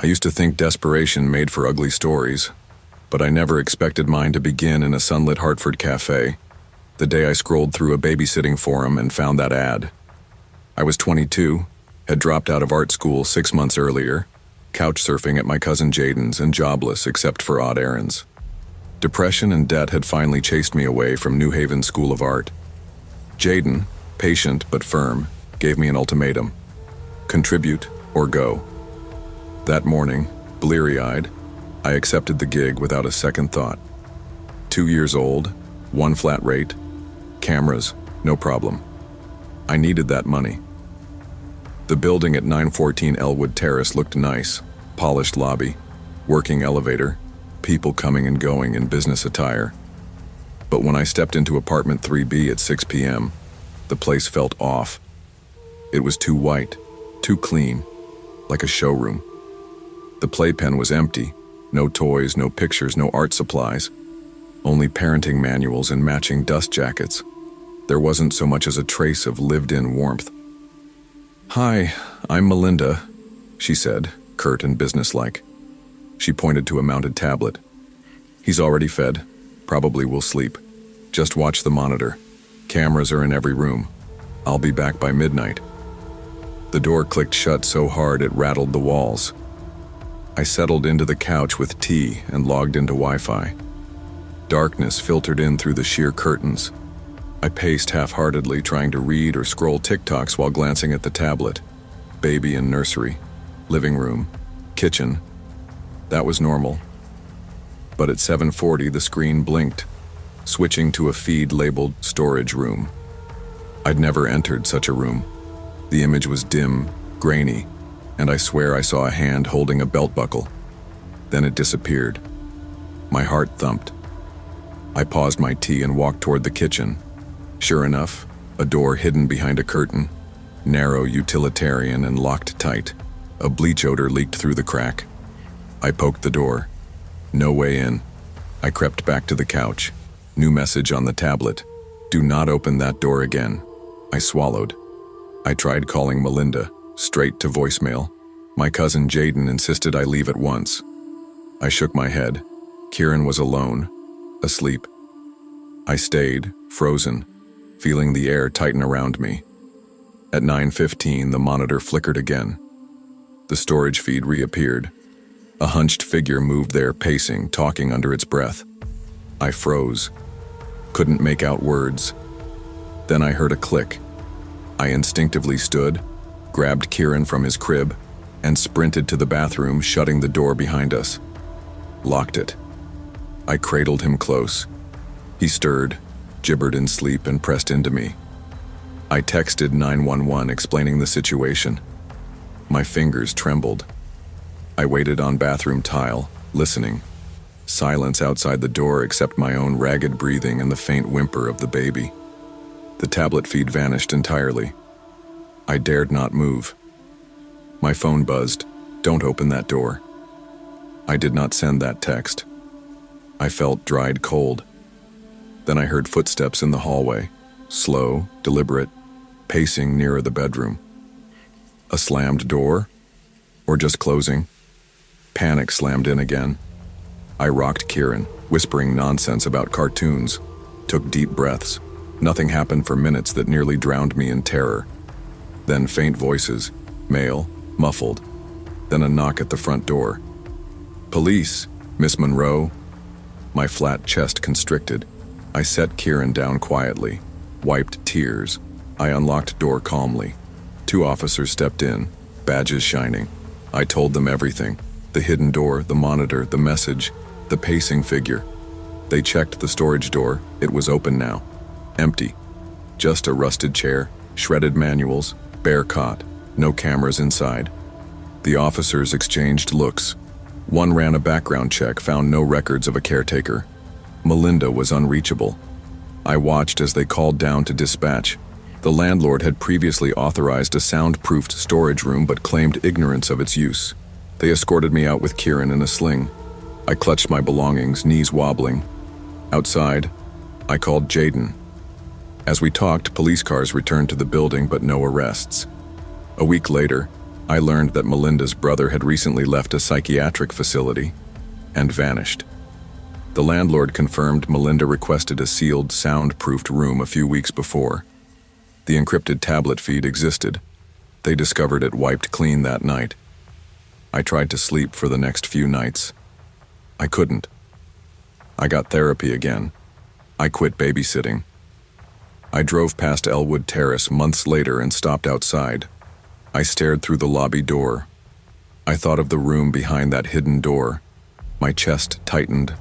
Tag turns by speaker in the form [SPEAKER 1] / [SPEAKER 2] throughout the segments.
[SPEAKER 1] I used to think desperation made for ugly stories, but I never expected mine to begin in a sunlit Hartford cafe, the day I scrolled through a babysitting forum and found that ad. I was 22, had dropped out of art school 6 months earlier, couch surfing at my cousin Jaden's and jobless except for odd errands. Depression and debt had finally chased me away from New Haven School of Art. Jaden, patient but firm, gave me an ultimatum: contribute or go. That morning, bleary-eyed, I accepted the gig without a second thought. 2 years old, 1 flat rate, cameras, no problem. I needed that money. The building at 914 Elwood Terrace looked nice: polished lobby, working elevator, people coming and going in business attire. But when I stepped into apartment 3B at 6 p.m., the place felt off. It was too white, too clean, like a showroom. The playpen was empty, no toys, no pictures, no art supplies, only parenting manuals and matching dust jackets. There wasn't so much as a trace of lived-in warmth. "Hi, I'm Melinda," she said, curt and businesslike. She pointed to a mounted tablet. "He's already fed. Probably will sleep. Just watch the monitor. Cameras are in every room. I'll be back by midnight." The door clicked shut so hard it rattled the walls. I settled into the couch with tea and logged into Wi-Fi. Darkness filtered in through the sheer curtains. I paced half-heartedly, trying to read or scroll TikToks while glancing at the tablet. Baby and nursery, living room, kitchen. That was normal. But at 7:40, the screen blinked, switching to a feed labeled storage room. I'd never entered such a room. The image was dim, grainy, and I swear I saw a hand holding a belt buckle. Then it disappeared. My heart thumped. I paused my tea and walked toward the kitchen. Sure enough, a door hidden behind a curtain, narrow, utilitarian, and locked tight. A bleach odor leaked through the crack. I poked the door. No way in. I crept back to the couch. New message on the tablet: "Do not open that door again." I swallowed. I tried calling Melinda, straight to voicemail. My cousin Jaden insisted I leave at once. I shook my head. Kieran was alone, asleep. I stayed, frozen, feeling the air tighten around me. At 9:15, the monitor flickered again. The storage feed reappeared. A hunched figure moved there, pacing, talking under its breath. I froze. Couldn't make out words. Then I heard a click. I instinctively stood, grabbed Kieran from his crib, and sprinted to the bathroom, shutting the door behind us. Locked it. I cradled him close. He stirred, gibbered in sleep, and pressed into me. I texted 911 explaining the situation. My fingers trembled. I waited on bathroom tile, listening. Silence outside the door except my own ragged breathing and the faint whimper of the baby. The tablet feed vanished entirely. I dared not move. My phone buzzed. "Don't open that door." I did not send that text. I felt dried cold. Then I heard footsteps in the hallway, slow, deliberate, pacing nearer the bedroom. A slammed door? Or just closing? Panic slammed in again. I rocked Kieran, whispering nonsense about cartoons, took deep breaths. Nothing happened for minutes that nearly drowned me in terror. Then faint voices, male, muffled. Then a knock at the front door. "Police, Miss Monroe." My flat chest constricted. I set Kieran down quietly, wiped tears. I unlocked door calmly. 2 officers stepped in, badges shining. I told them everything: the hidden door, the monitor, the message, the pacing figure. They checked the storage door. It was open now. Empty. Just a rusted chair, shredded manuals, bare cot, no cameras inside. The officers exchanged looks. One ran a background check, found no records of a caretaker. Melinda was unreachable. I watched as they called down to dispatch. The landlord had previously authorized a soundproofed storage room but claimed ignorance of its use. They escorted me out with Kieran in a sling. I clutched my belongings, knees wobbling. Outside, I called Jaden. As we talked, police cars returned to the building but no arrests. A week later, I learned that Melinda's brother had recently left a psychiatric facility and vanished. The landlord confirmed Melinda requested a sealed, soundproofed room a few weeks before. The encrypted tablet feed existed. They discovered it wiped clean that night. I tried to sleep for the next few nights. I couldn't. I got therapy again. I quit babysitting. I drove past Elwood Terrace months later and stopped outside. I stared through the lobby door. I thought of the room behind that hidden door. My chest tightened.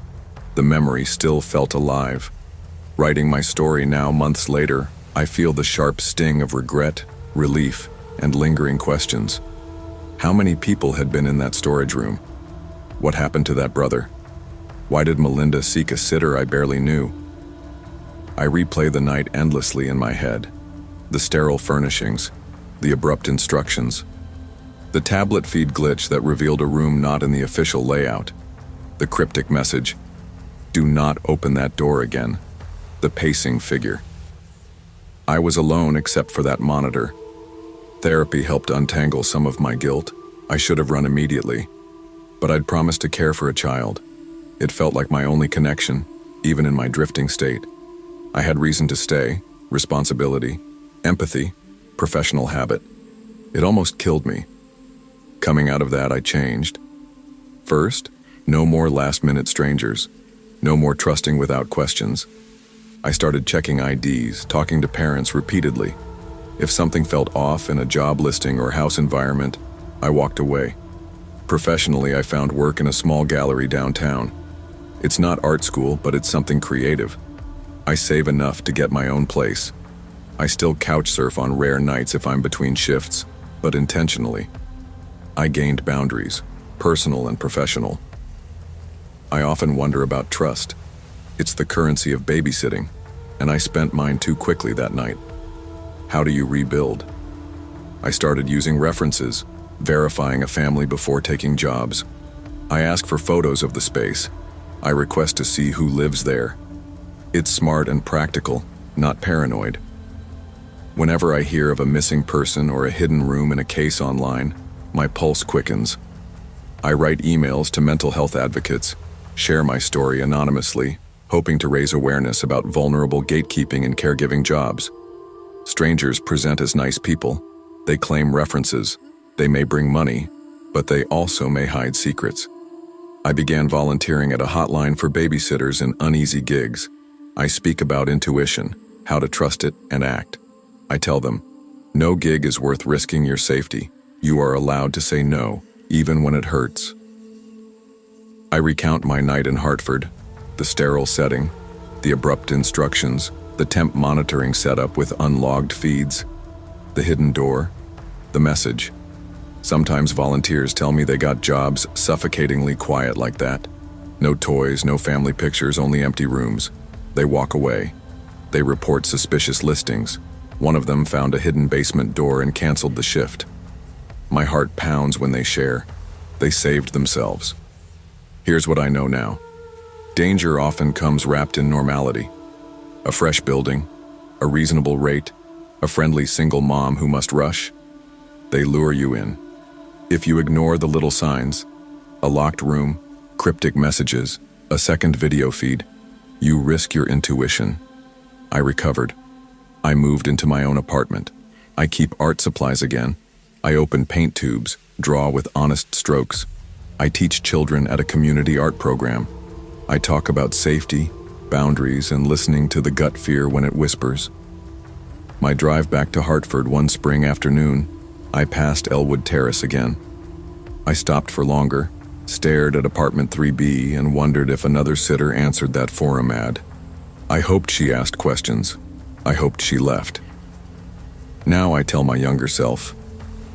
[SPEAKER 1] The memory still felt alive. Writing my story now, months later, I feel the sharp sting of regret, relief, and lingering questions. How many people had been in that storage room? What happened to that brother? Why did Melinda seek a sitter I barely knew? I replay the night endlessly in my head. The sterile furnishings, the abrupt instructions, the tablet feed glitch that revealed a room not in the official layout, the cryptic message, "Do not open that door again," the pacing figure. I was alone except for that monitor. Therapy helped untangle some of my guilt. I should have run immediately, but I'd promised to care for a child. It felt like my only connection, even in my drifting state. I had reason to stay, responsibility, empathy, professional habit. It almost killed me. Coming out of that, I changed. First, no more last-minute strangers. No more trusting without questions. I started checking IDs, talking to parents repeatedly. If something felt off in a job listing or house environment, I walked away. Professionally, I found work in a small gallery downtown. It's not art school, but it's something creative. I save enough to get my own place. I still couch surf on rare nights if I'm between shifts, but intentionally. I gained boundaries, personal and professional. I often wonder about trust. It's the currency of babysitting, and I spent mine too quickly that night. How do you rebuild? I started using references, verifying a family before taking jobs. I ask for photos of the space. I request to see who lives there. It's smart and practical, not paranoid. Whenever I hear of a missing person or a hidden room in a case online, my pulse quickens. I write emails to mental health advocates, share my story anonymously, hoping to raise awareness about vulnerable gatekeeping and caregiving jobs. Strangers present as nice people. They claim references. They may bring money, but they also may hide secrets. I began volunteering at a hotline for babysitters in uneasy gigs. I speak about intuition, how to trust it and act. I tell them, no gig is worth risking your safety. You are allowed to say no, even when it hurts. I recount my night in Hartford, the sterile setting, the abrupt instructions, the temp monitoring setup with unlogged feeds, the hidden door, the message. Sometimes volunteers tell me they got jobs suffocatingly quiet like that. No toys, no family pictures, only empty rooms. They walk away. They report suspicious listings. One of them found a hidden basement door and canceled the shift. My heart pounds when they share. They saved themselves. Here's what I know now. Danger often comes wrapped in normality. A fresh building, a reasonable rate, a friendly single mom who must rush. They lure you in. If you ignore the little signs, a locked room, cryptic messages, a second video feed, you risk your intuition. I recovered. I moved into my own apartment. I keep art supplies again. I open paint tubes, draw with honest strokes. I teach children at a community art program. I talk about safety, boundaries, and listening to the gut fear when it whispers. My drive back to Hartford one spring afternoon, I passed Elwood Terrace again. I stopped for longer, stared at apartment 3B, and wondered if another sitter answered that forum ad. I hoped she asked questions. I hoped she left. Now I tell my younger self,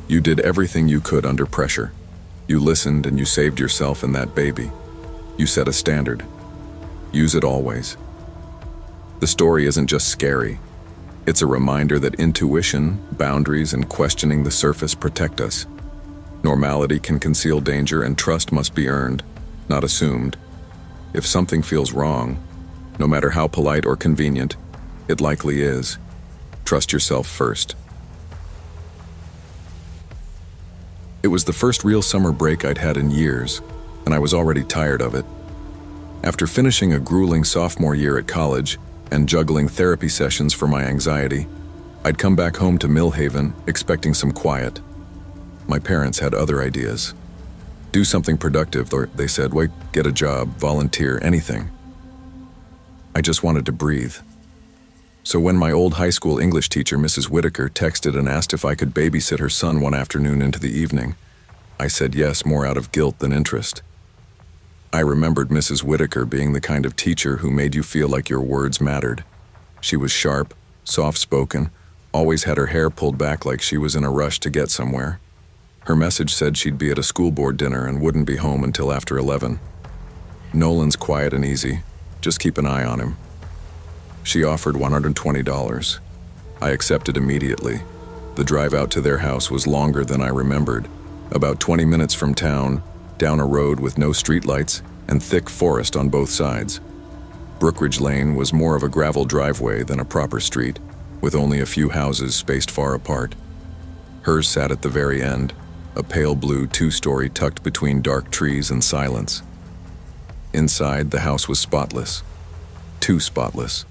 [SPEAKER 1] you did everything you could under pressure. You listened and you saved yourself and that baby. You set a standard. Use it always. The story isn't just scary. It's a reminder that intuition, boundaries, and questioning the surface protect us. Normality can conceal danger, and trust must be earned, not assumed. If something feels wrong, no matter how polite or convenient, it likely is. Trust yourself first. It was the first real summer break I'd had in years, and I was already tired of it. After finishing a grueling sophomore year at college and juggling therapy sessions for my anxiety, I'd come back home to Millhaven expecting some quiet. My parents had other ideas. Do something productive, they said. Wait, get a job, volunteer, anything. I just wanted to breathe. So when my old high school English teacher, Mrs. Whitaker, texted and asked if I could babysit her son one afternoon into the evening, I said yes, more out of guilt than interest. I remembered Mrs. Whitaker being the kind of teacher who made you feel like your words mattered. She was sharp, soft-spoken, always had her hair pulled back like she was in a rush to get somewhere. Her message said she'd be at a school board dinner and wouldn't be home until after 11. Nolan's quiet and easy. Just keep an eye on him. She offered $120. I accepted immediately. The drive out to their house was longer than I remembered. About 20 minutes from town, down a road with no streetlights and thick forest on both sides. Brookridge Lane was more of a gravel driveway than a proper street, with only a few houses spaced far apart. Hers sat at the very end, a pale blue two-story tucked between dark trees and silence. Inside, the house was spotless. Too spotless.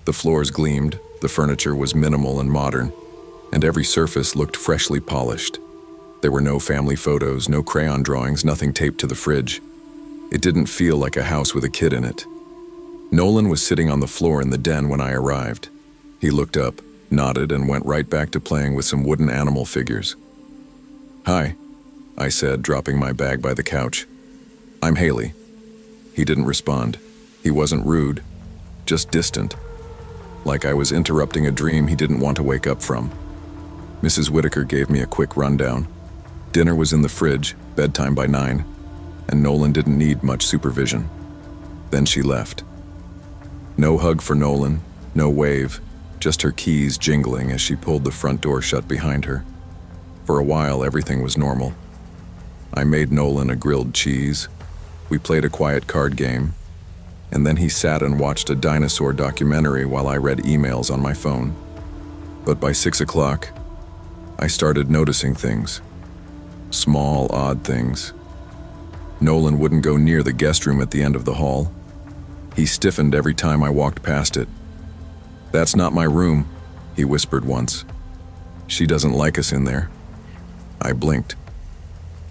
[SPEAKER 1] The floors gleamed, the furniture was minimal and modern, and every surface looked freshly polished. There were no family photos, no crayon drawings, nothing taped to the fridge. It didn't feel like a house with a kid in it. Nolan was sitting on the floor in the den when I arrived. He looked up, nodded, and went right back to playing with some wooden animal figures. "Hi," I said, dropping my bag by the couch. "I'm Haley." He didn't respond. He wasn't rude, just distant. Like I was interrupting a dream he didn't want to wake up from. Mrs. Whitaker gave me a quick rundown. Dinner was in the fridge, bedtime by 9, and Nolan didn't need much supervision. Then she left. No hug for Nolan, no wave, just her keys jingling as she pulled the front door shut behind her. For a while, everything was normal. I made Nolan a grilled cheese. We played a quiet card game, and then he sat and watched a dinosaur documentary while I read emails on my phone. But by 6 o'clock, I started noticing things. Small, odd things. Nolan wouldn't go near the guest room at the end of the hall. He stiffened every time I walked past it. "That's not my room," he whispered once. "She doesn't like us in there." I blinked.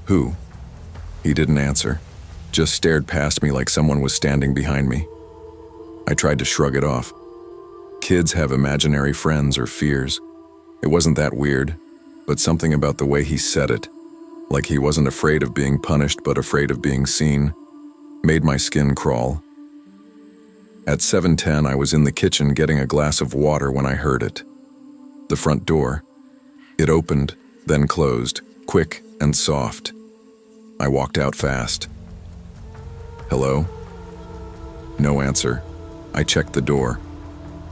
[SPEAKER 1] "Who?" He didn't answer, just stared past me like someone was standing behind me. I tried to shrug it off. Kids have imaginary friends or fears. It wasn't that weird, but something about the way he said it, like he wasn't afraid of being punished but afraid of being seen, made my skin crawl. At 7:10, I was in the kitchen getting a glass of water when I heard it. The front door. It opened, then closed, quick and soft. I walked out fast. "Hello?" No answer. I checked the door.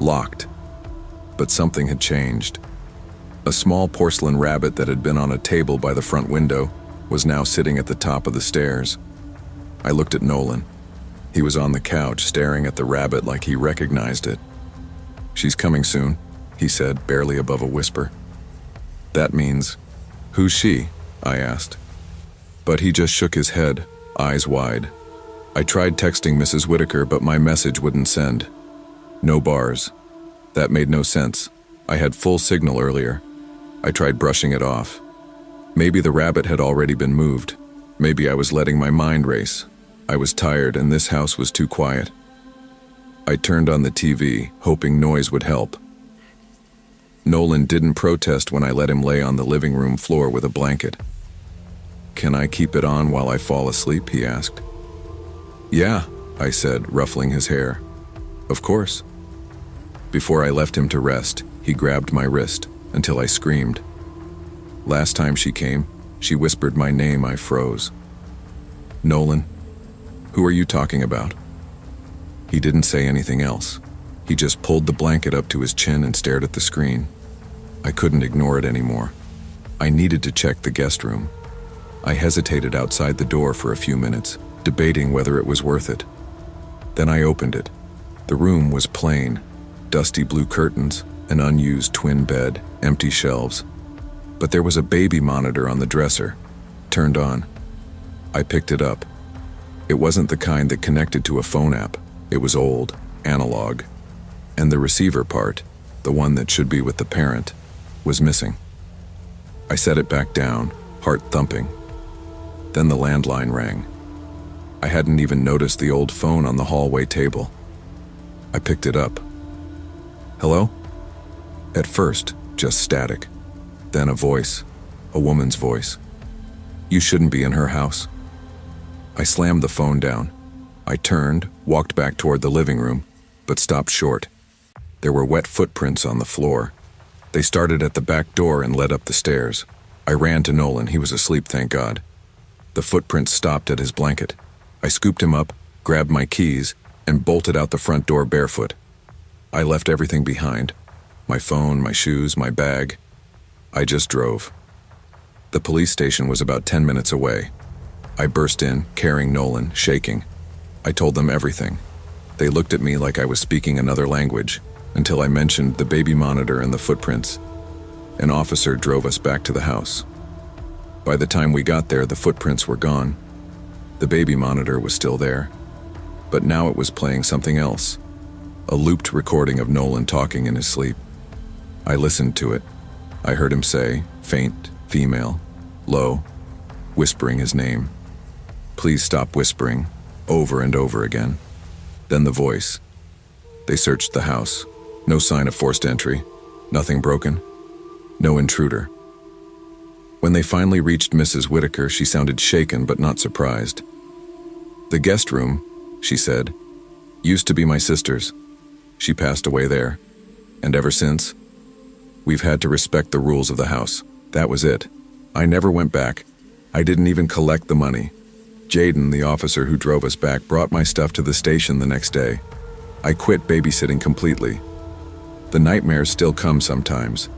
[SPEAKER 1] Locked. But something had changed. A small porcelain rabbit that had been on a table by the front window was now sitting at the top of the stairs. I looked at Nolan. He was on the couch, staring at the rabbit like he recognized it. "She's coming soon," he said, barely above a whisper. "That means, who's she?" I asked. But he just shook his head, eyes wide. I tried texting Mrs. Whitaker, but my message wouldn't send. No bars. That made no sense. I had full signal earlier. I tried brushing it off. Maybe the rabbit had already been moved. Maybe I was letting my mind race. I was tired and this house was too quiet. I turned on the TV, hoping noise would help. Nolan didn't protest when I let him lay on the living room floor with a blanket. "Can I keep it on while I fall asleep?" he asked. "Yeah," I said, ruffling his hair. "Of course." Before I left him to rest, he grabbed my wrist until I screamed. Last time she came, she whispered my name. I froze. "Nolan, who are you talking about?" He didn't say anything else. He just pulled the blanket up to his chin and stared at the screen. I couldn't ignore it anymore. I needed to check the guest room. I hesitated outside the door for a few minutes, debating whether it was worth it. Then I opened it. The room was plain, dusty blue curtains, an unused twin bed, empty shelves. But there was a baby monitor on the dresser, turned on. I picked it up. It wasn't the kind that connected to a phone app. It was old, analog, and the receiver part, the one that should be with the parent, was missing. I set it back down, heart thumping. Then the landline rang. I hadn't even noticed the old phone on the hallway table. I picked it up. Hello? At first, just static. Then a voice, a woman's voice. You shouldn't be in her house. I slammed the phone down. I turned, walked back toward the living room, but stopped short. There were wet footprints on the floor. They started at the back door and led up the stairs. I ran to Nolan. He was asleep, thank God. The footprints stopped at his blanket. I scooped him up, grabbed my keys, and bolted out the front door barefoot. I left everything behind. My phone, my shoes, my bag. I just drove. The police station was about 10 minutes away. I burst in, carrying Nolan, shaking. I told them everything. They looked at me like I was speaking another language, until I mentioned the baby monitor and the footprints. An officer drove us back to the house. By the time we got there, the footprints were gone. The baby monitor was still there, but now it was playing something else. A looped recording of Nolan talking in his sleep. I listened to it. I heard him say, faint, female, low, whispering his name. Please stop whispering, over and over again. Then the voice. They searched the house. No sign of forced entry. Nothing broken. No intruder. When they finally reached Mrs. Whitaker, she sounded shaken but not surprised. The guest room, she said, used to be my sister's. She passed away there. And ever since, we've had to respect the rules of the house. That was it. I never went back. I didn't even collect the money. Jaden, the officer who drove us back, brought my stuff to the station the next day. I quit babysitting completely. The nightmares still come sometimes,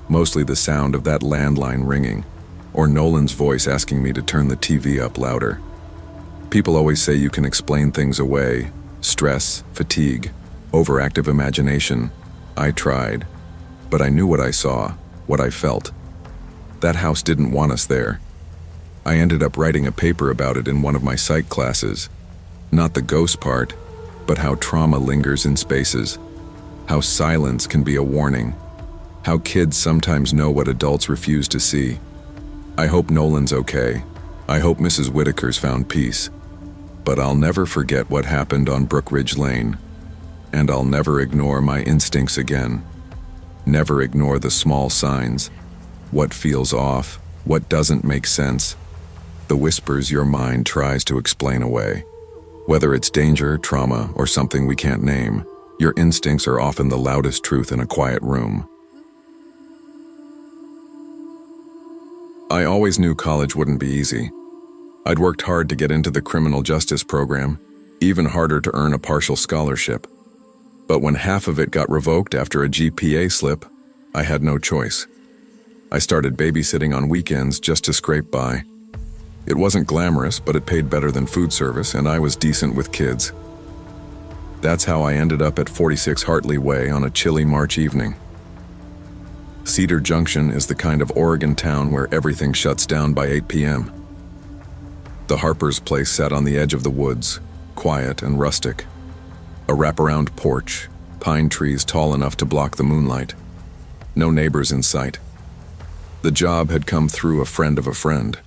[SPEAKER 1] mostly the sound of that landline ringing, or Nolan's voice asking me to turn the TV up louder. People always say you can explain things away, stress, fatigue, overactive imagination. I tried, but I knew what I saw, what I felt. That house didn't want us there. I ended up writing a paper about it in one of my psych classes. Not the ghost part, but how trauma lingers in spaces. How silence can be a warning. How kids sometimes know what adults refuse to see. I hope Nolan's okay. I hope Mrs. Whitaker's found peace. But I'll never forget what happened on Brookridge Lane. And I'll never ignore my instincts again. Never ignore the small signs. What feels off, what doesn't make sense. The whispers your mind tries to explain away. Whether it's danger, trauma, or something we can't name, your instincts are often the loudest truth in a quiet room. I always knew college wouldn't be easy. I'd worked hard to get into the criminal justice program, even harder to earn a partial scholarship. But when half of it got revoked after a GPA slip, I had no choice. I started babysitting on weekends just to scrape by. It wasn't glamorous, but it paid better than food service, and I was decent with kids. That's how I ended up at 46 Hartley Way on a chilly March evening. Cedar Junction is the kind of Oregon town where everything shuts down by 8 p.m. The Harper's place sat on the edge of the woods, quiet and rustic. A wraparound porch, pine trees tall enough to block the moonlight. No neighbors in sight. The job had come through a friend of a friend.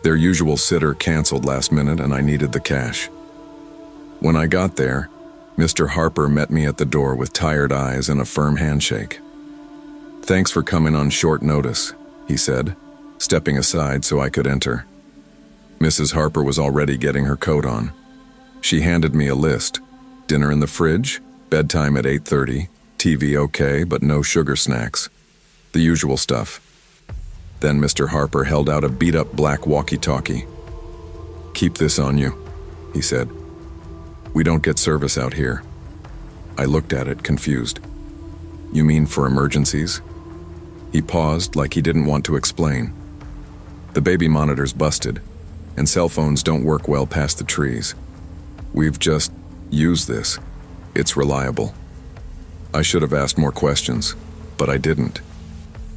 [SPEAKER 1] Their usual sitter canceled last minute and I needed the cash. When I got there, Mr. Harper met me at the door with tired eyes and a firm handshake. Thanks for coming on short notice, he said, stepping aside so I could enter. Mrs. Harper was already getting her coat on. She handed me a list. Dinner in the fridge, bedtime at 8:30, TV okay, but no sugar snacks. The usual stuff. Then Mr. Harper held out a beat-up black walkie-talkie. Keep this on you, he said. We don't get service out here. I looked at it, confused. You mean for emergencies? He paused like he didn't want to explain. The baby monitor's busted, and cell phones don't work well past the trees. We've just used this. It's reliable. I should have asked more questions, but I didn't.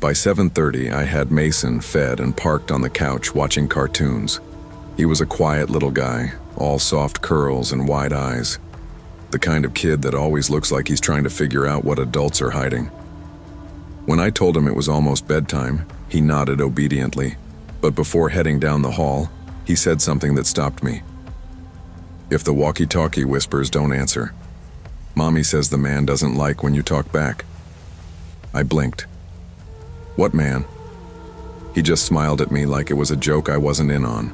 [SPEAKER 1] By 7:30, I had Mason fed and parked on the couch watching cartoons. He was a quiet little guy, all soft curls and wide eyes. The kind of kid that always looks like he's trying to figure out what adults are hiding. When I told him it was almost bedtime, he nodded obediently, but before heading down the hall, he said something that stopped me. "If the walkie-talkie whispers, don't answer. Mommy says the man doesn't like when you talk back." I blinked. "What man?" He just smiled at me like it was a joke I wasn't in on.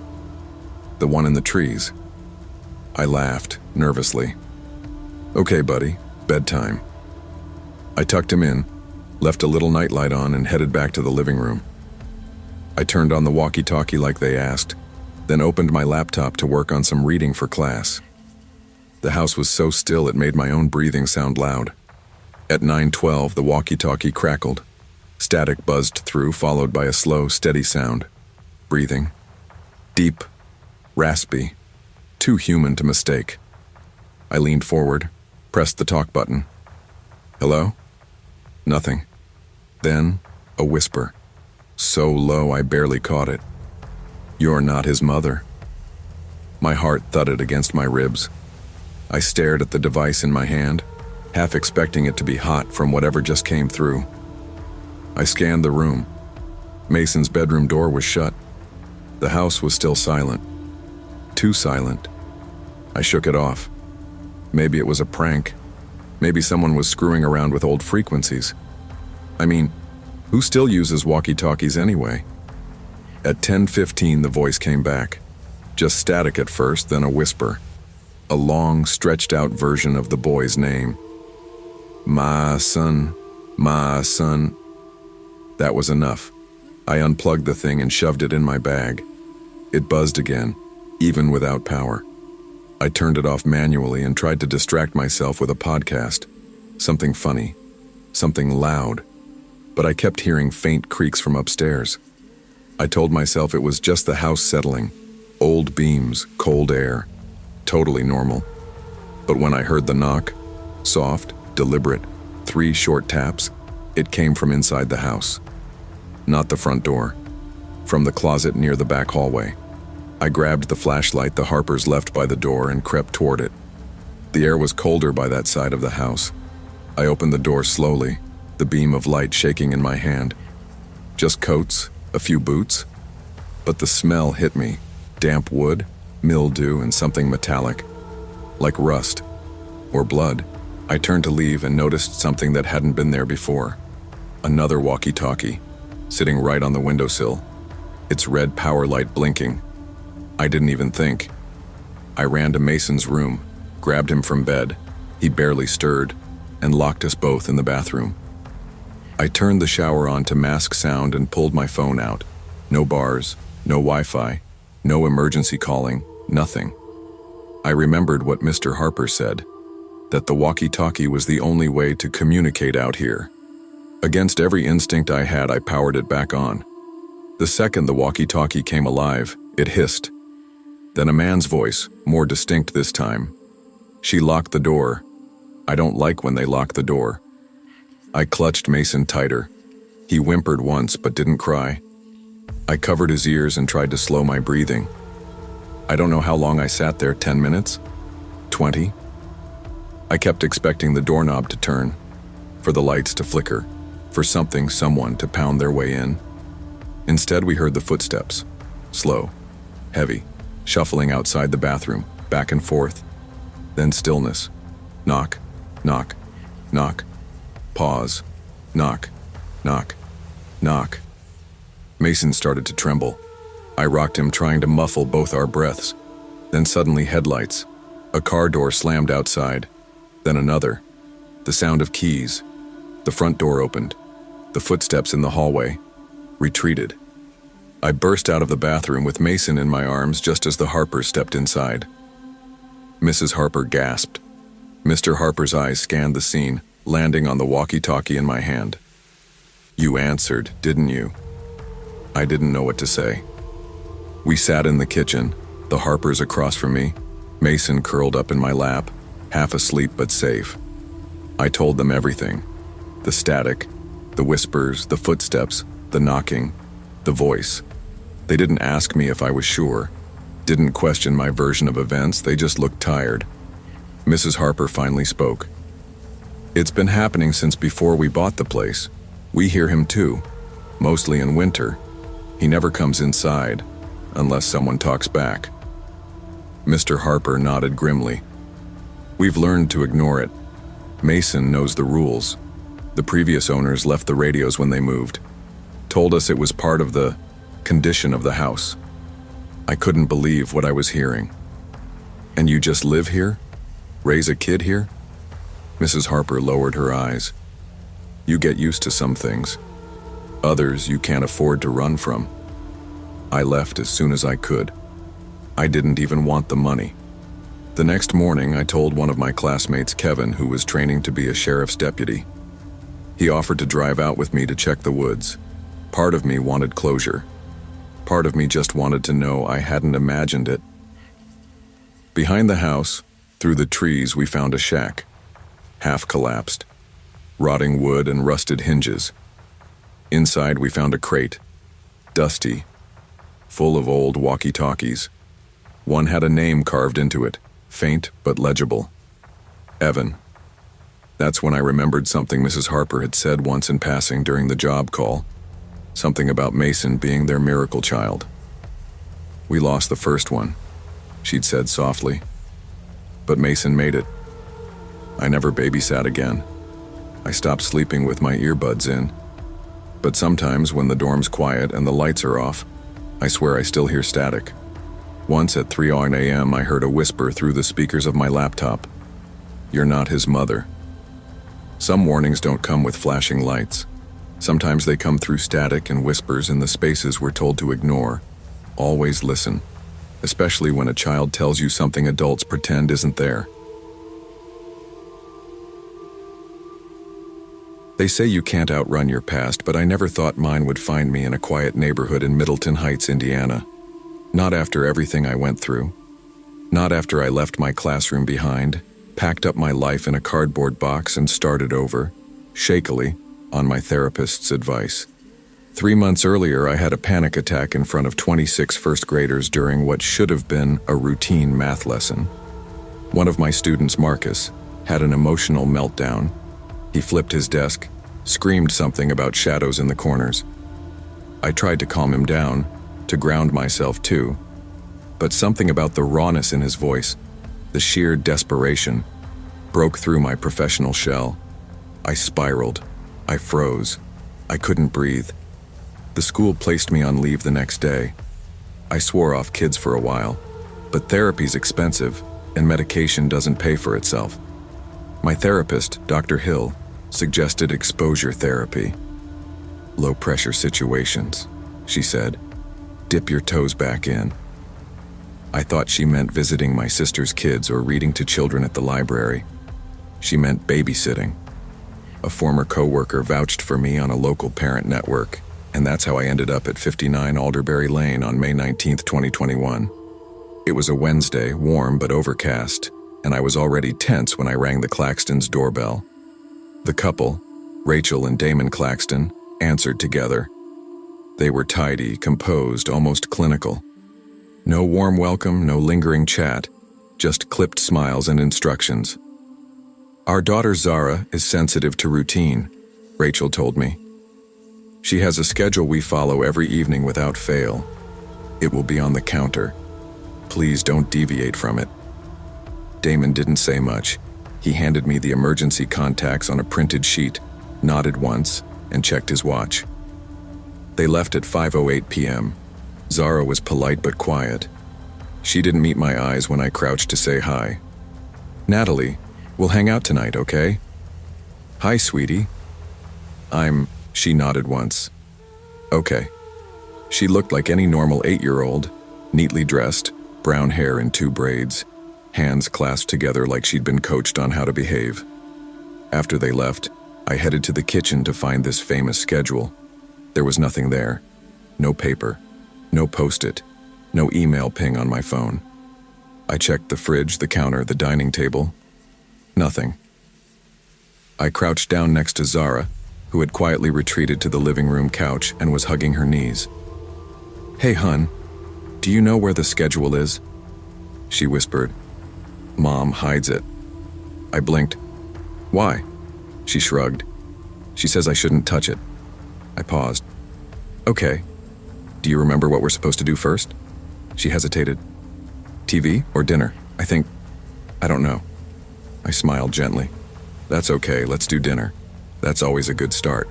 [SPEAKER 1] "The one in the trees." I laughed, nervously. "Okay, buddy, bedtime." I tucked him in, left a little nightlight on, and headed back to the living room. I turned on the walkie-talkie like they asked, then opened my laptop to work on some reading for class. The house was so still it made my own breathing sound loud. At 9:12, the walkie-talkie crackled. Static buzzed through, followed by a slow, steady sound. Breathing. Deep. Raspy. Too human to mistake. I leaned forward, pressed the talk button. "Hello?" Nothing. Then, a whisper. So low I barely caught it. "You're not his mother." My heart thudded against my ribs. I stared at the device in my hand, half expecting it to be hot from whatever just came through. I scanned the room. Mason's bedroom door was shut. The house was still silent. Too silent. I shook it off. Maybe it was a prank. Maybe someone was screwing around with old frequencies. I mean, who still uses walkie-talkies anyway? At 10:15, the voice came back. Just static at first, then a whisper. A long, stretched-out version of the boy's name. My son, my son. That was enough. I unplugged the thing and shoved it in my bag. It buzzed again, even without power. I turned it off manually and tried to distract myself with a podcast. Something funny. Something loud. But I kept hearing faint creaks from upstairs. I told myself it was just the house settling. Old beams, cold air. Totally normal. But when I heard the knock, soft, deliberate, 3 short taps, it came from inside the house. Not the front door. From the closet near the back hallway. I grabbed the flashlight the Harpers left by the door and crept toward it. The air was colder by that side of the house. I opened the door slowly, the beam of light shaking in my hand. Just coats, a few boots. But the smell hit me. Damp wood, mildew, and something metallic. Like rust. Or blood. I turned to leave and noticed something that hadn't been there before. Another walkie-talkie, sitting right on the windowsill. Its red power light blinking. I didn't even think. I ran to Mason's room, grabbed him from bed. He barely stirred, and locked us both in the bathroom. I turned the shower on to mask sound and pulled my phone out. No bars, no Wi-Fi, no emergency calling, nothing. I remembered what Mr. Harper said, that the walkie-talkie was the only way to communicate out here. Against every instinct I had, I powered it back on. The second the walkie-talkie came alive, it hissed. Then a man's voice, more distinct this time. "She locked the door. I don't like when they lock the door." I clutched Mason tighter. He whimpered once but didn't cry. I covered his ears and tried to slow my breathing. I don't know how long I sat there, 10 minutes? 20? I kept expecting the doorknob to turn, for the lights to flicker, for someone to pound their way in. Instead, we heard the footsteps, slow, heavy, shuffling outside the bathroom, back and forth. Then stillness. Knock, knock, knock. Pause. Knock, knock, knock. Mason started to tremble. I rocked him, trying to muffle both our breaths. Then suddenly headlights. A car door slammed outside. Then another. The sound of keys. The front door opened. The footsteps in the hallway. Retreated. I burst out of the bathroom with Mason in my arms just as the Harpers stepped inside. Mrs. Harper gasped. Mr. Harper's eyes scanned the scene, landing on the walkie-talkie in my hand. "You answered, didn't you?" I didn't know what to say. We sat in the kitchen, the Harpers across from me, Mason curled up in my lap, half asleep but safe. I told them everything. The static, The whispers, the footsteps, the knocking, the voice. They didn't ask me if I was sure, didn't question my version of events, they just looked tired. Mrs. Harper finally spoke. "It's been happening since before we bought the place. We hear him too, mostly in winter. He never comes inside, unless someone talks back." Mr. Harper nodded grimly. "We've learned to ignore it. Mason knows the rules. The previous owners left the radios when they moved. Told us it was part of the condition of the house." I couldn't believe what I was hearing. "And you just live here? Raise a kid here?" Mrs. Harper lowered her eyes. "You get used to some things. Others you can't afford to run from." I left as soon as I could. I didn't even want the money. The next morning, I told one of my classmates, Kevin, who was training to be a sheriff's deputy. He offered to drive out with me to check the woods. Part of me wanted closure. Part of me just wanted to know I hadn't imagined it. Behind the house, through the trees, we found a shack, half collapsed, rotting wood and rusted hinges. Inside, we found a crate, dusty, full of old walkie-talkies. One had a name carved into it, faint but legible. Evan. That's when I remembered something Mrs. Harper had said once in passing during the job call. Something about Mason being their miracle child. "We lost the first one," she'd said softly. "But Mason made it. I never babysat again. I stopped sleeping with my earbuds in. But sometimes when the dorm's quiet and the lights are off, I swear I still hear static. Once at 3 a.m. I heard a whisper through the speakers of my laptop. 'You're not his mother.' Some warnings don't come with flashing lights. Sometimes they come through static and whispers in the spaces we're told to ignore. Always listen, especially when a child tells you something adults pretend isn't there." They say you can't outrun your past, but I never thought mine would find me in a quiet neighborhood in Middleton Heights, Indiana. Not after everything I went through. Not after I left my classroom behind, packed up my life in a cardboard box and started over, shakily, on my therapist's advice. 3 months earlier, I had a panic attack in front of 26 first graders during what should have been a routine math lesson. One of my students, Marcus, had an emotional meltdown. He flipped his desk, screamed something about shadows in the corners. I tried to calm him down, to ground myself too, but something about the rawness in his voice, the sheer desperation, broke through my professional shell. I spiraled. I froze. I couldn't breathe. The school placed me on leave the next day. I swore off kids for a while, but therapy's expensive and medication doesn't pay for itself. My therapist, Dr. Hill, suggested exposure therapy. "Low-pressure situations," she said. "Dip your toes back in." I thought she meant visiting my sister's kids or reading to children at the library. She meant babysitting. A former coworker vouched for me on a local parent network, and that's how I ended up at 59 Alderberry Lane on May 19th, 2021. It was a Wednesday, warm but overcast, and I was already tense when I rang the Claxtons' doorbell. The couple, Rachel and Damon Claxton, answered together. They were tidy, composed, almost clinical. No warm welcome, no lingering chat, just clipped smiles and instructions. "Our daughter Zara is sensitive to routine," Rachel told me. "She has a schedule we follow every evening without fail. It will be on the counter. Please don't deviate from it." Damon didn't say much. He handed me the emergency contacts on a printed sheet, nodded once, and checked his watch. They left at 5:08 p.m. Zara was polite but quiet. She didn't meet my eyes when I crouched to say hi. "Natalie, we'll hang out tonight, okay?" "Hi, sweetie." She nodded once. "Okay." She looked like any normal 8-year-old, neatly dressed, brown hair in 2 braids, hands clasped together like she'd been coached on how to behave. After they left, I headed to the kitchen to find this famous schedule. There was nothing there. No paper, no post-it, no email ping on my phone. I checked the fridge, the counter, the dining table. Nothing. I crouched down next to Zara, who had quietly retreated to the living room couch and was hugging her knees. "Hey, hun, do you know where the schedule is?" she whispered. "Mom hides it." I blinked. "Why?" She shrugged. "She says I shouldn't touch it." I paused. "Okay. Do you remember what we're supposed to do first?" She hesitated. "TV or dinner? I don't know." I smiled gently. "That's okay, let's do dinner. That's always a good start."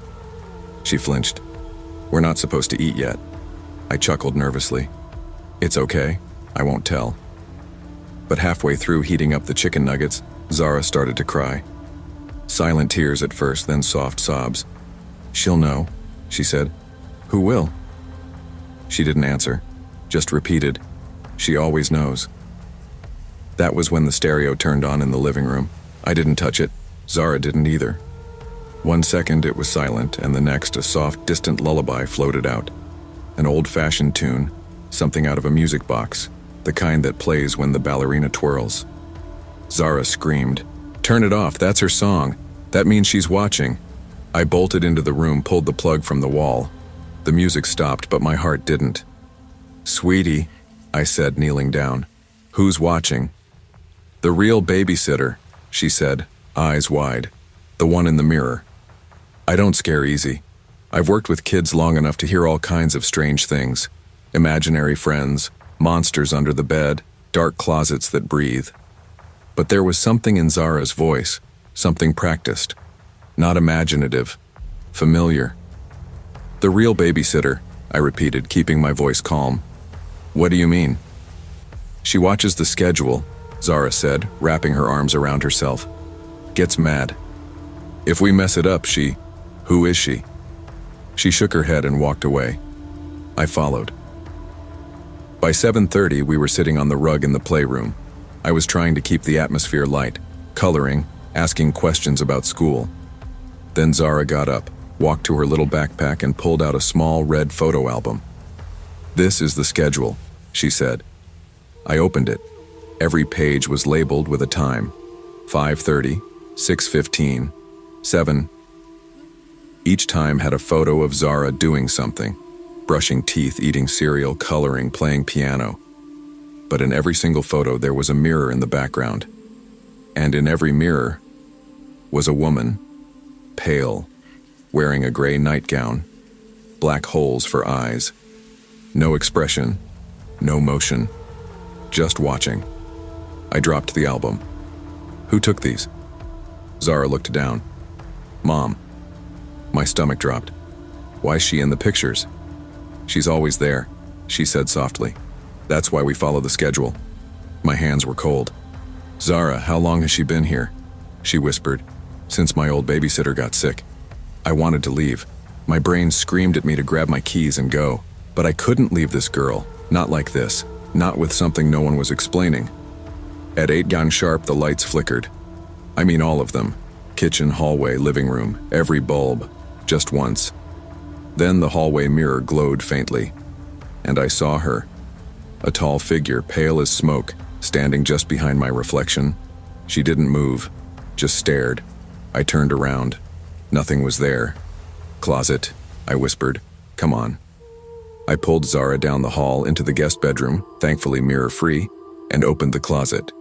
[SPEAKER 1] She flinched. "We're not supposed to eat yet." I chuckled nervously. "It's okay, I won't tell." But halfway through heating up the chicken nuggets, Zara started to cry. Silent tears at first, then soft sobs. "She'll know," she said. "Who will?" She didn't answer, just repeated, "She always knows." That was when the stereo turned on in the living room. I didn't touch it. Zara didn't either. 1 second it was silent, and the next a soft, distant lullaby floated out. An old-fashioned tune, something out of a music box, the kind that plays when the ballerina twirls. Zara screamed, "Turn it off, that's her song. That means she's watching." I bolted into the room, pulled the plug from the wall. The music stopped, but my heart didn't. "Sweetie," I said, kneeling down. "Who's watching?" "The real babysitter," she said, eyes wide. "The one in the mirror." I don't scare easy. I've worked with kids long enough to hear all kinds of strange things. Imaginary friends, monsters under the bed, dark closets that breathe. But there was something in Zara's voice, something practiced. Not imaginative, familiar. "The real babysitter," I repeated, keeping my voice calm. "What do you mean?" "She watches the schedule," Zara said, wrapping her arms around herself. "Gets mad. If we mess it up, who is she?" She shook her head and walked away. I followed. By 7:30, we were sitting on the rug in the playroom. I was trying to keep the atmosphere light, coloring, asking questions about school. Then Zara got up, walked to her little backpack and pulled out a small red photo album. "This is the schedule," she said. I opened it. Every page was labeled with a time. 5:30, 6:15, 7. Each time had a photo of Zara doing something, brushing teeth, eating cereal, coloring, playing piano. But in every single photo there was a mirror in the background. And in every mirror was a woman, pale, wearing a gray nightgown, black holes for eyes. No expression, no motion, just watching. I dropped the album. "Who took these?" Zara looked down. "Mom." My stomach dropped. "Why's she in the pictures?" "She's always there," she said softly. "That's why we follow the schedule." My hands were cold. "Zara, how long has she been here?" she whispered. "Since my old babysitter got sick." I wanted to leave. My brain screamed at me to grab my keys and go. But I couldn't leave this girl, not like this, not with something no one was explaining. At 8 gone sharp, the lights flickered. I mean all of them. Kitchen, hallway, living room, every bulb, just once. Then the hallway mirror glowed faintly, and I saw her. A tall figure, pale as smoke, standing just behind my reflection. She didn't move, just stared. I turned around. Nothing was there. "Closet," I whispered. "Come on." I pulled Zara down the hall into the guest bedroom, thankfully mirror-free, and opened the closet.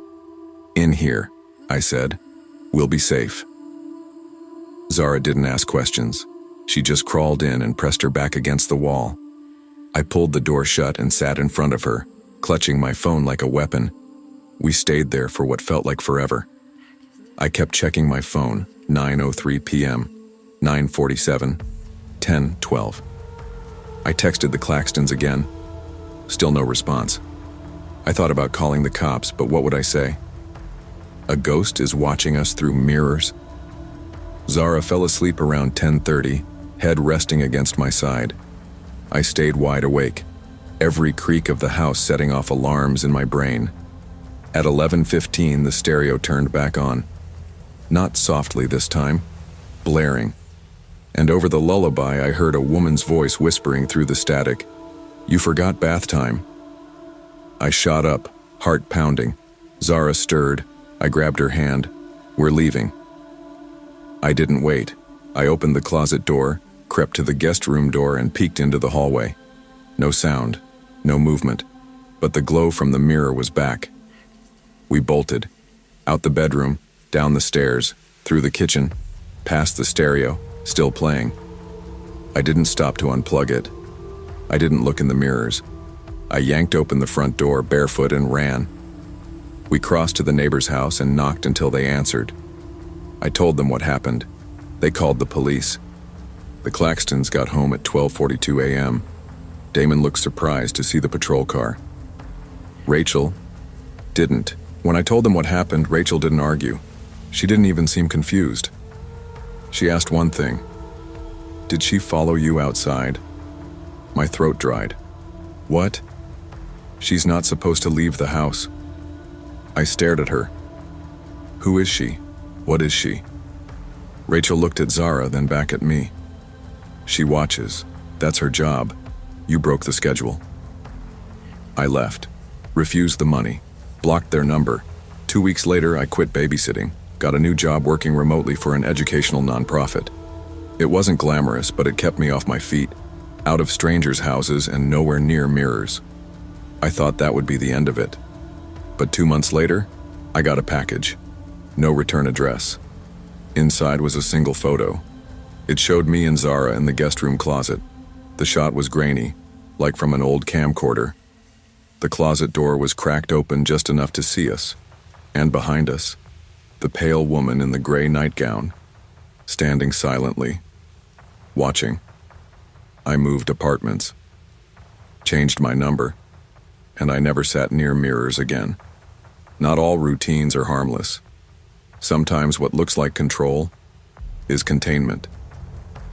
[SPEAKER 1] "In here," I said. "We'll be safe." Zara didn't ask questions. She just crawled in and pressed her back against the wall. I pulled the door shut and sat in front of her, clutching my phone like a weapon. We stayed there for what felt like forever. I kept checking my phone, 9:03 p.m., 9:47, 10:12. I texted the Claxtons again. Still no response. I thought about calling the cops, but what would I say? A ghost is watching us through mirrors? Zara fell asleep around 10:30, head resting against my side. I stayed wide awake, every creak of the house setting off alarms in my brain. At 11:15, the stereo turned back on. Not softly this time, blaring. And over the lullaby, I heard a woman's voice whispering through the static. "You forgot bath time." I shot up, heart pounding. Zara stirred. I grabbed her hand. "We're leaving." I didn't wait. I opened the closet door, crept to the guest room door, and peeked into the hallway. No sound, no movement, but the glow from the mirror was back. We bolted. Out the bedroom, down the stairs, through the kitchen, past the stereo, still playing. I didn't stop to unplug it. I didn't look in the mirrors. I yanked open the front door barefoot and ran. We crossed to the neighbor's house and knocked until they answered. I told them what happened. They called the police. The Claxtons got home at 12:42 a.m. Damon looked surprised to see the patrol car. Rachel didn't. When I told them what happened, Rachel didn't argue. She didn't even seem confused. She asked one thing. Did she follow you outside? My throat dried. What? She's not supposed to leave the house. I stared at her. Who is she? What is she? Rachel looked at Zara, then back at me. She watches. That's her job. You broke the schedule. I left. Refused the money. Blocked their number. 2 weeks later, I quit babysitting. Got a new job working remotely for an educational nonprofit. It wasn't glamorous, but it kept me off my feet, out of strangers' houses and nowhere near mirrors. I thought that would be the end of it. But 2 months later, I got a package. No return address. Inside was a single photo. It showed me and Zara in the guest room closet. The shot was grainy, like from an old camcorder. The closet door was cracked open just enough to see us. And behind us, the pale woman in the gray nightgown, standing silently, watching. I moved apartments, changed my number, and I never sat near mirrors again. Not all routines are harmless. Sometimes what looks like control is containment.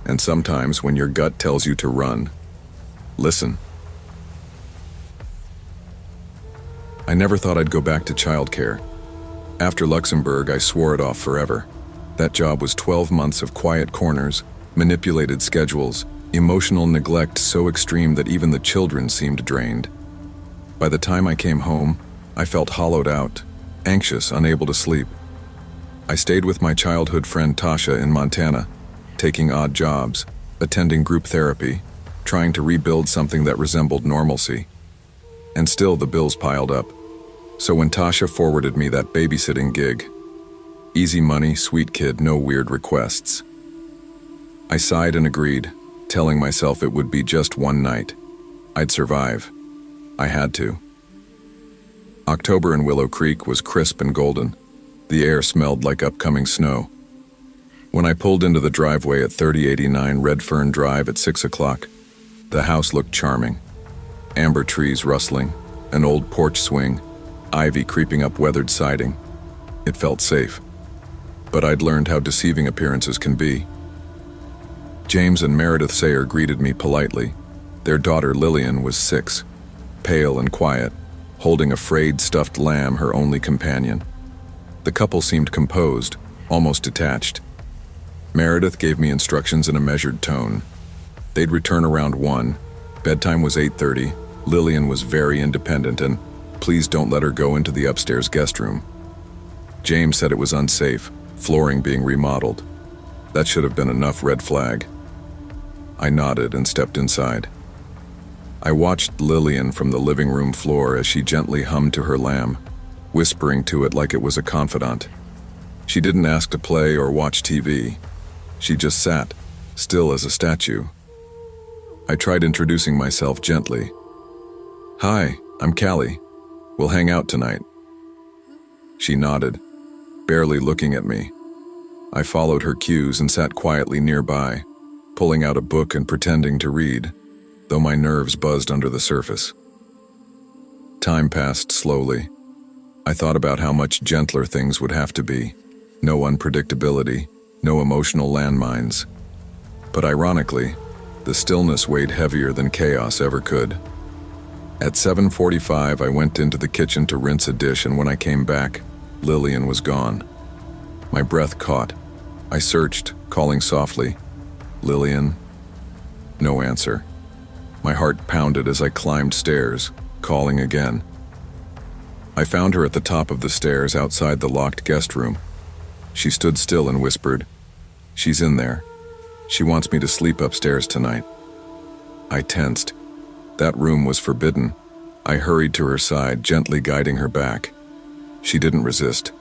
[SPEAKER 1] And sometimes when your gut tells you to run, listen. I never thought I'd go back to childcare. After Luxembourg, I swore it off forever. That job was 12 months of quiet corners, manipulated schedules, emotional neglect so extreme that even the children seemed drained. By the time I came home, I felt hollowed out, anxious, unable to sleep. I stayed with my childhood friend Tasha in Montana, taking odd jobs, attending group therapy, trying to rebuild something that resembled normalcy. And still the bills piled up. So when Tasha forwarded me that babysitting gig, easy money, sweet kid, no weird requests, I sighed and agreed, telling myself it would be just one night. I'd survive. I had to. October in Willow Creek was crisp and golden. The air smelled like upcoming snow. When I pulled into the driveway at 3089 Red Fern Drive at 6 o'clock, the house looked charming. Amber trees rustling, an old porch swing, ivy creeping up weathered siding. It felt safe. But I'd learned how deceiving appearances can be. James and Meredith Sayer greeted me politely. Their daughter Lillian was 6, pale and quiet, holding a frayed stuffed lamb, her only companion. The couple seemed composed, almost detached. Meredith gave me instructions in a measured tone. They'd return around 1. Bedtime was 8:30. Lillian was very independent, and please don't let her go into the upstairs guest room. James said it was unsafe, flooring being remodeled. That should have been enough red flag. I nodded and stepped inside. I watched Lillian from the living room floor as she gently hummed to her lamb, whispering to it like it was a confidant. She didn't ask to play or watch TV. She just sat, still as a statue. I tried introducing myself gently. Hi, I'm Callie. We'll hang out tonight. She nodded, barely looking at me. I followed her cues and sat quietly nearby, pulling out a book and pretending to read, though my nerves buzzed under the surface. Time passed slowly. I thought about how much gentler things would have to be. No unpredictability, no emotional landmines. But ironically, the stillness weighed heavier than chaos ever could. At 7:45, I went into the kitchen to rinse a dish, and when I came back, Lillian was gone. My breath caught. I searched, calling softly, Lillian. No answer. My heart pounded as I climbed stairs, calling again. I found her at the top of the stairs outside the locked guest room. She stood still and whispered, "She's in there. She wants me to sleep upstairs tonight. I tensed. That room was forbidden. I hurried to her side, gently guiding her back. She didn't resist,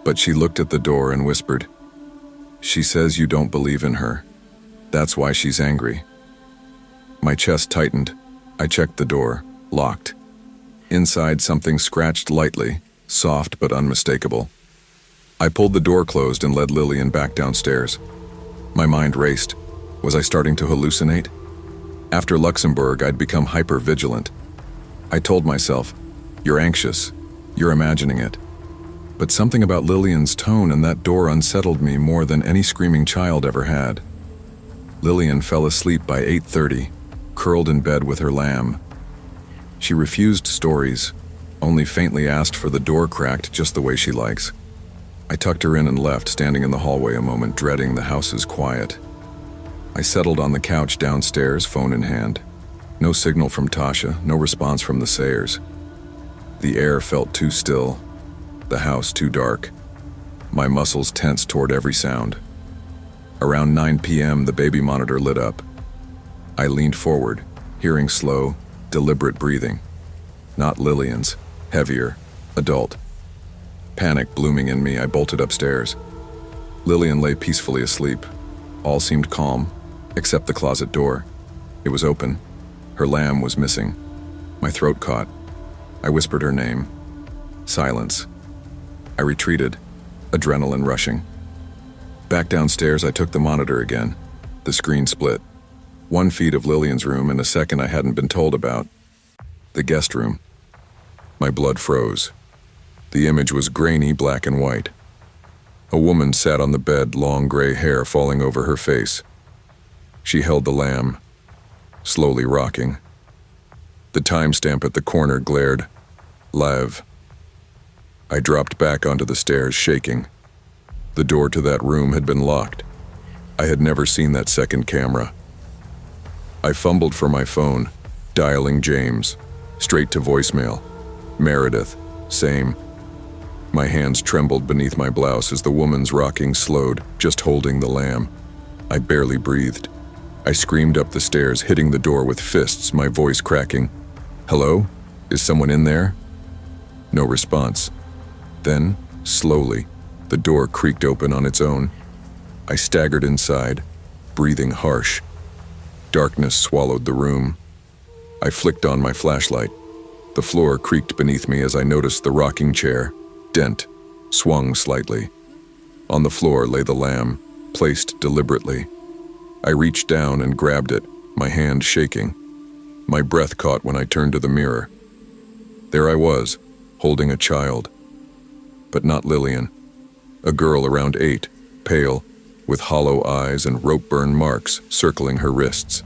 [SPEAKER 1] but she looked at the door and whispered, "She says you don't believe in her. That's why she's angry." My chest tightened. I checked the door, locked. Inside, something scratched lightly, soft but unmistakable. I pulled the door closed and led Lillian back downstairs. My mind raced. Was I starting to hallucinate? After Luxembourg, I'd become hyper-vigilant. I told myself, "You're anxious. You're imagining it." But something about Lillian's tone and that door unsettled me more than any screaming child ever had. Lillian fell asleep by 8:30, curled in bed with her lamb. She refused stories, only faintly asked for the door cracked just the way she likes. I tucked her in and left, standing in the hallway a moment, dreading the house's quiet. I settled on the couch downstairs, phone in hand. No signal from Tasha, no response from the Sayers. The air felt too still, the house too dark. My muscles tensed toward every sound. Around 9 p.m., the baby monitor lit up. I leaned forward, hearing slow, deliberate breathing. Not Lillian's, heavier, adult. Panic blooming in me, I bolted upstairs. Lillian lay peacefully asleep. All seemed calm, except the closet door. It was open. Her lamb was missing. My throat caught. I whispered her name. Silence. I retreated, adrenaline rushing. Back downstairs, I took the monitor again. The screen split. One feed of Lillian's room and a second I hadn't been told about. The guest room. My blood froze. The image was grainy black and white. A woman sat on the bed, long gray hair falling over her face. She held the lamb, slowly rocking. The timestamp at the corner glared. Live. I dropped back onto the stairs, shaking. The door to that room had been locked. I had never seen that second camera. I fumbled for my phone, dialing James, straight to voicemail. Meredith, same. My hands trembled beneath my blouse as the woman's rocking slowed, just holding the lamb. I barely breathed. I screamed up the stairs, hitting the door with fists, my voice cracking. "Hello? Is someone in there?" No response. Then, slowly, the door creaked open on its own. I staggered inside, breathing harsh. Darkness swallowed the room. I flicked on my flashlight. The floor creaked beneath me as I noticed the rocking chair, dent, swung slightly. On the floor lay the lamb, placed deliberately. I reached down and grabbed it, my hand shaking. My breath caught when I turned to the mirror. There I was, holding a child. But not Lillian. A girl around 8, pale, with hollow eyes and rope burn marks circling her wrists.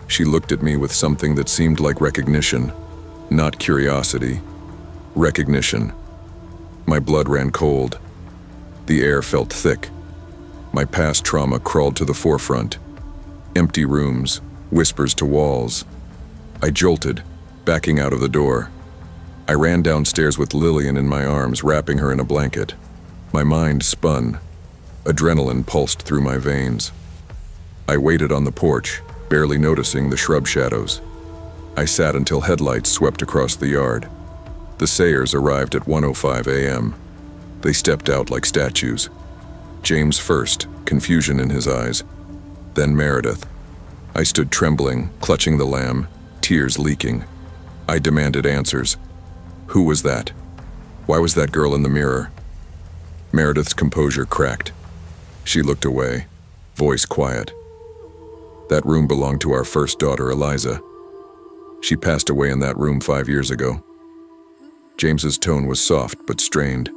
[SPEAKER 1] She looked at me with something that seemed like recognition, not curiosity. Recognition. My blood ran cold. The air felt thick. My past trauma crawled to the forefront. Empty rooms, whispers to walls. I jolted, backing out of the door. I ran downstairs with Lillian in my arms, wrapping her in a blanket. My mind spun. Adrenaline pulsed through my veins. I waited on the porch, barely noticing the shrub shadows. I sat until headlights swept across the yard. The Sayers arrived at 1:05 a.m. They stepped out like statues. James first, confusion in his eyes. Then Meredith. I stood trembling, clutching the lamb, tears leaking. I demanded answers. Who was that? Why was that girl in the mirror? Meredith's composure cracked. She looked away, voice quiet. That room belonged to our first daughter, Eliza. She passed away in that room 5 years ago. James's tone was soft but strained.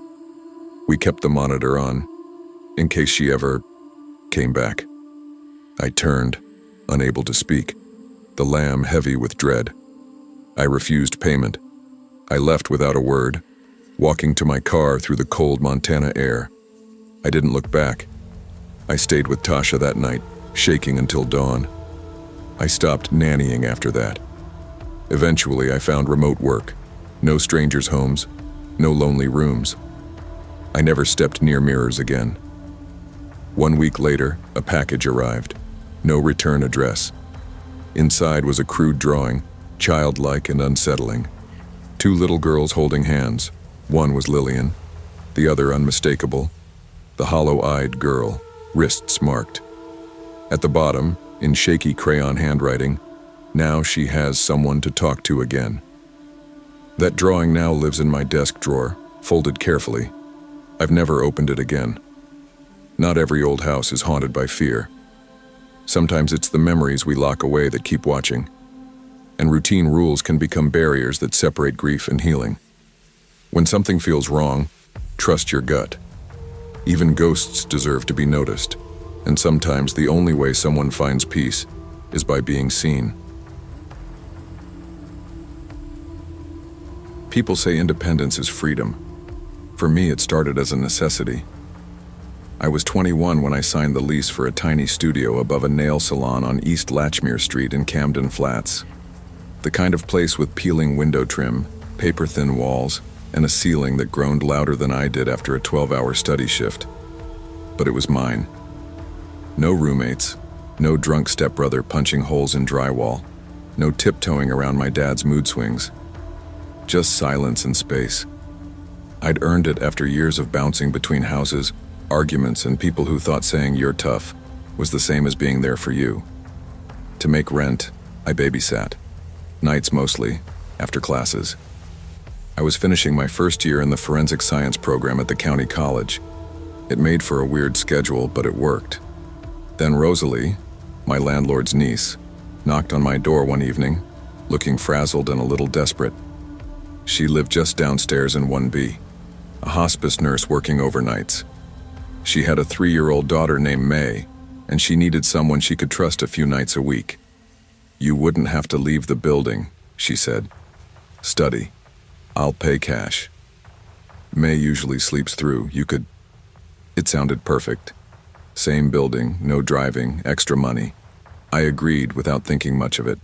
[SPEAKER 1] We kept the monitor on, in case she ever came back. I turned, unable to speak, the lamb heavy with dread. I refused payment. I left without a word, walking to my car through the cold Montana air. I didn't look back. I stayed with Tasha that night, shaking until dawn. I stopped nannying after that. Eventually, I found remote work. No strangers' homes, no lonely rooms. I never stepped near mirrors again. 1 week later, a package arrived. No return address. Inside was a crude drawing, childlike and unsettling. 2 little girls holding hands. One was Lillian, the other unmistakable. The hollow-eyed girl, wrists marked. At the bottom, in shaky crayon handwriting, now she has someone to talk to again. That drawing now lives in my desk drawer, folded carefully. I've never opened it again. Not every old house is haunted by fear. Sometimes it's the memories we lock away that keep watching. And routine rules can become barriers that separate grief and healing. When something feels wrong, trust your gut. Even ghosts deserve to be noticed, and sometimes the only way someone finds peace is by being seen. People say independence is freedom. For me, it started as a necessity. I was 21 when I signed the lease for a tiny studio above a nail salon on East Latchmere Street in Camden Flats. The kind of place with peeling window trim, paper-thin walls, and a ceiling that groaned louder than I did after a 12-hour study shift. But it was mine. No roommates, no drunk stepbrother punching holes in drywall, no tiptoeing around my dad's mood swings. Just silence and space. I'd earned it after years of bouncing between houses, arguments, and people who thought saying "you're tough" was the same as being there for you. To make rent, I babysat. Nights mostly, after classes. I was finishing my first year in the forensic science program at the county college. It made for a weird schedule, but it worked. Then Rosalie, my landlord's niece, knocked on my door one evening, looking frazzled and a little desperate. She lived just downstairs in 1B, a hospice nurse working overnights. She had a 3-year-old daughter named May, and she needed someone she could trust a few nights a week. "You wouldn't have to leave the building," she said. "Study. I'll pay cash. May usually sleeps through. You could..." It sounded perfect. Same building, no driving, extra money. I agreed without thinking much of it.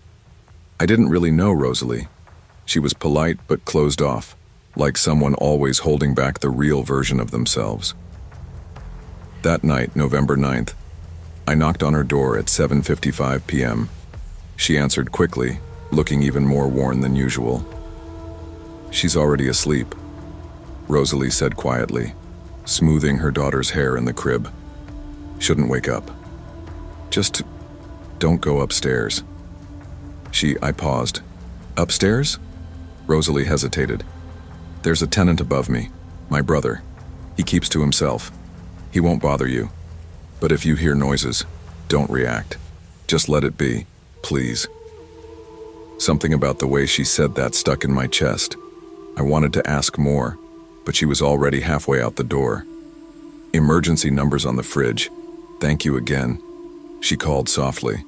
[SPEAKER 1] I didn't really know Rosalie. She was polite but closed off, like someone always holding back the real version of themselves. That night, November 9th, I knocked on her door at 7:55 p.m. She answered quickly, looking even more worn than usual. "She's already asleep," Rosalie said quietly, smoothing her daughter's hair in the crib. "Shouldn't wake up. Just don't go upstairs." I paused. "Upstairs?" Rosalie hesitated. "There's a tenant above me, my brother. He keeps to himself. He won't bother you. But if you hear noises, don't react. Just let it be, please." Something about the way she said that stuck in my chest. I wanted to ask more, but she was already halfway out the door. "Emergency numbers on the fridge. Thank you again," she called softly.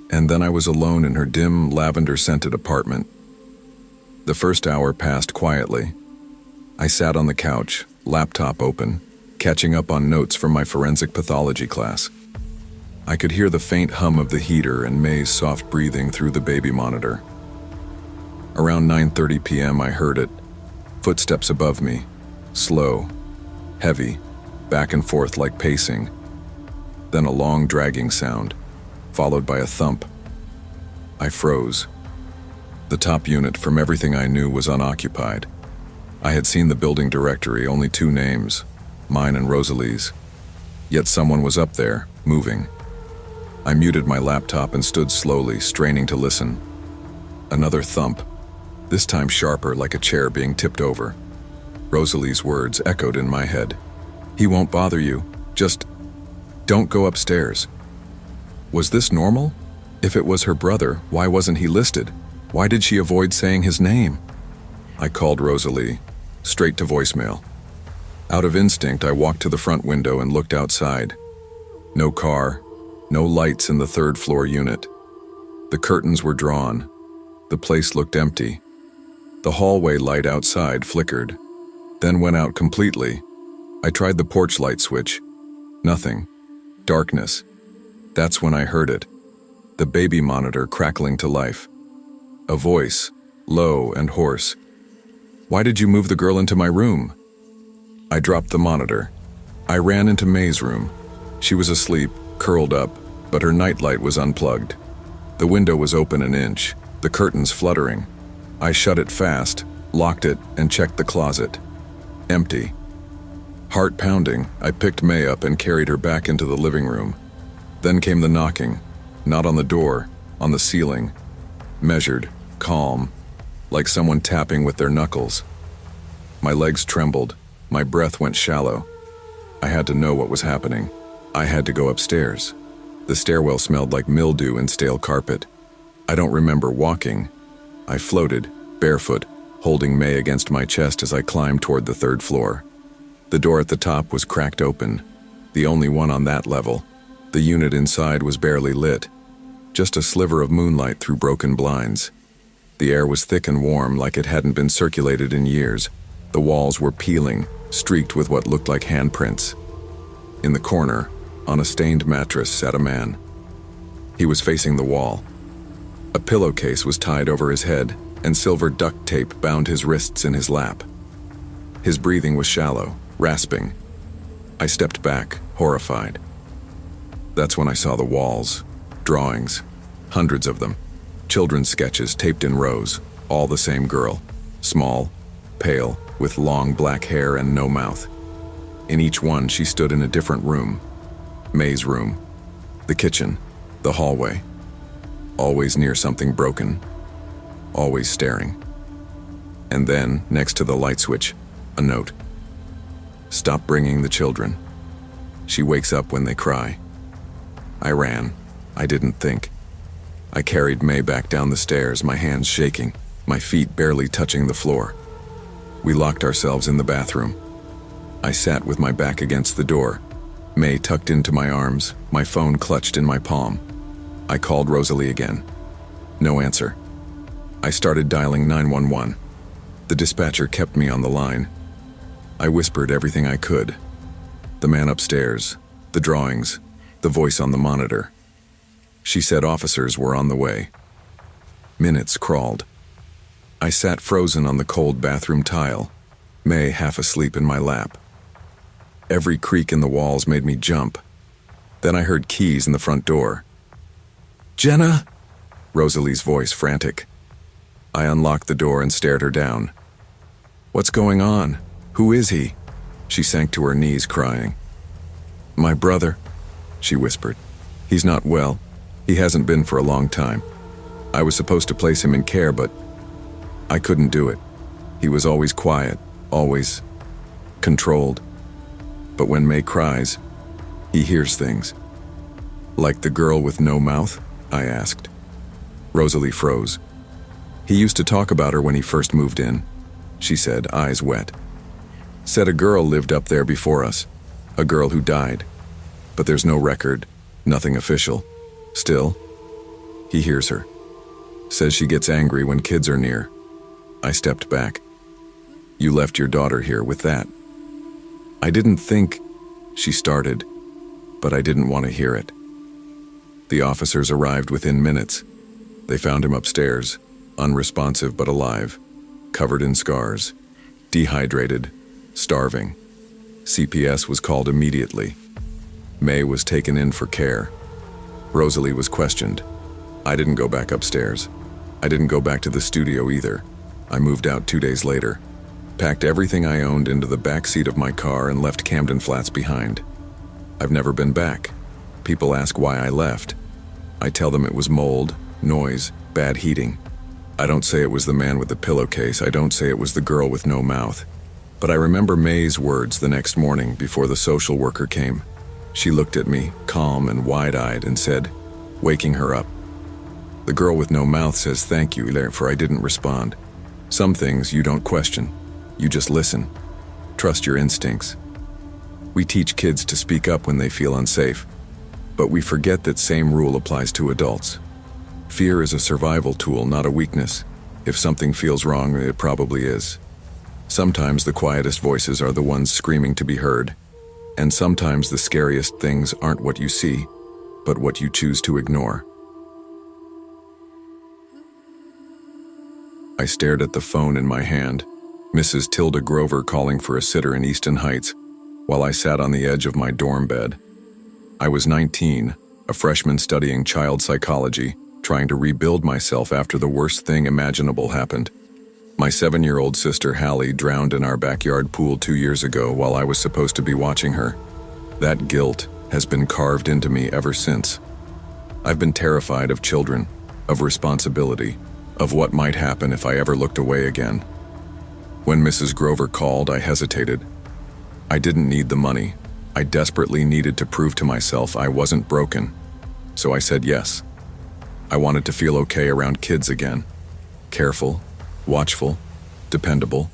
[SPEAKER 1] And then I was alone in her dim, lavender-scented apartment. The first hour passed quietly. I sat on the couch, laptop open, catching up on notes from my forensic pathology class. I could hear the faint hum of the heater and May's soft breathing through the baby monitor. Around 9:30 p.m. I heard it. Footsteps above me. Slow, heavy, back and forth like pacing. Then a long dragging sound, followed by a thump. I froze. The top unit, from everything I knew, was unoccupied. I had seen the building directory, only 2 names, mine and Rosalie's. Yet someone was up there, moving. I muted my laptop and stood slowly, straining to listen. Another thump, this time sharper, like a chair being tipped over. Rosalie's words echoed in my head. "He won't bother you. Just don't go upstairs." Was this normal? If it was her brother, why wasn't he listed? Why did she avoid saying his name? I called Rosalie, straight to voicemail. Out of instinct, I walked to the front window and looked outside. No car, no lights in the 3rd floor unit. The curtains were drawn. The place looked empty. The hallway light outside flickered, then went out completely. I tried the porch light switch. Nothing. Darkness. That's when I heard it. The baby monitor crackling to life. A voice, low and hoarse. "Why did you move the girl into my room?" I dropped the monitor. I ran into May's room, She was asleep, curled up, but her nightlight was unplugged. The window was open an inch, the curtains fluttering. I shut it fast, locked it, and checked the closet. Empty. Heart pounding, I picked May up and carried her back into the living room. Then came the knocking, not on the door, on the ceiling. Measured, calm, like someone tapping with their knuckles. My legs trembled, my breath went shallow. I had to know what was happening. I had to go upstairs. The stairwell smelled like mildew and stale carpet. I don't remember walking. I floated, barefoot, holding May against my chest as I climbed toward the third floor. The door at the top was cracked open, the only one on that level. The unit inside was barely lit, just a sliver of moonlight through broken blinds. The air was thick and warm, like it hadn't been circulated in years. The walls were peeling, streaked with what looked like handprints. In the corner, on a stained mattress, sat a man. He was facing the wall. A pillowcase was tied over his head, and silver duct tape bound his wrists in his lap. His breathing was shallow, rasping. I stepped back, horrified. That's when I saw the walls, drawings, hundreds of them, children's sketches taped in rows, all the same girl, small, pale, with long black hair and no mouth. In each one, she stood in a different room. May's room, the kitchen, the hallway, always near something broken, always staring. And then, next to the light switch, a note. Stop bringing the children. She wakes up when they cry. I ran. I didn't think. I carried May back down the stairs, my hands shaking, my feet barely touching the floor. We locked ourselves in the bathroom. I sat with my back against the door, May tucked into my arms, my phone clutched in my palm. I called Rosalie again. No answer. I started dialing 911. The dispatcher kept me on the line. I whispered everything I could. The man upstairs, the drawings, the voice on the monitor. She said officers were on the way. Minutes crawled. I sat frozen on the cold bathroom tile, May half asleep in my lap. Every creak in the walls made me jump. Then I heard keys in the front door. Jenna? Rosalie's voice frantic. I unlocked the door and stared her down. What's going on? Who is he? She sank to her knees, crying. My brother, she whispered. He's not well. He hasn't been for a long time. I was supposed to place him in care, but I couldn't do it. He was always quiet, always controlled. But when May cries, he hears things. Like the girl with no mouth? I asked. Rosalie froze. He used to talk about her when he first moved in, she said, eyes wet. Said a girl lived up there before us, a girl who died. But there's no record, nothing official. Still, he hears her. Says she gets angry when kids are near. I stepped back. You left your daughter here with that. I didn't think, she started, but I didn't want to hear it. The officers arrived within minutes. They found him upstairs, unresponsive but alive, covered in scars, dehydrated, starving. CPS was called immediately. May was taken in for care. Rosalie was questioned. I didn't go back upstairs. I didn't go back to the studio either. I moved out 2 days later, packed everything I owned into the back seat of my car and left Camden Flats behind. I've never been back. People ask why I left. I tell them it was mold, noise, bad heating. I don't say it was the man with the pillowcase. I don't say it was the girl with no mouth. But I remember May's words the next morning before the social worker came. She looked at me, calm and wide-eyed, and said, waking her up, "The girl with no mouth says thank you, for I didn't respond. Some things you don't question. You just listen. Trust your instincts." We teach kids to speak up when they feel unsafe, but we forget that same rule applies to adults. Fear is a survival tool, not a weakness. If something feels wrong, it probably is. Sometimes the quietest voices are the ones screaming to be heard, and sometimes the scariest things aren't what you see, but what you choose to ignore. I stared at the phone in my hand, Mrs. Tilda Grover calling for a sitter in Easton Heights, while I sat on the edge of my dorm bed. I was 19, a freshman studying child psychology, trying to rebuild myself after the worst thing imaginable happened. My 7-year-old sister Hallie drowned in our backyard pool 2 years ago while I was supposed to be watching her. That guilt has been carved into me ever since. I've been terrified of children, of responsibility, of what might happen if I ever looked away again. When Mrs. Grover called, I hesitated. I didn't need the money. I desperately needed to prove to myself I wasn't broken. So I said yes. I wanted to feel okay around kids again. Careful, watchful, dependable,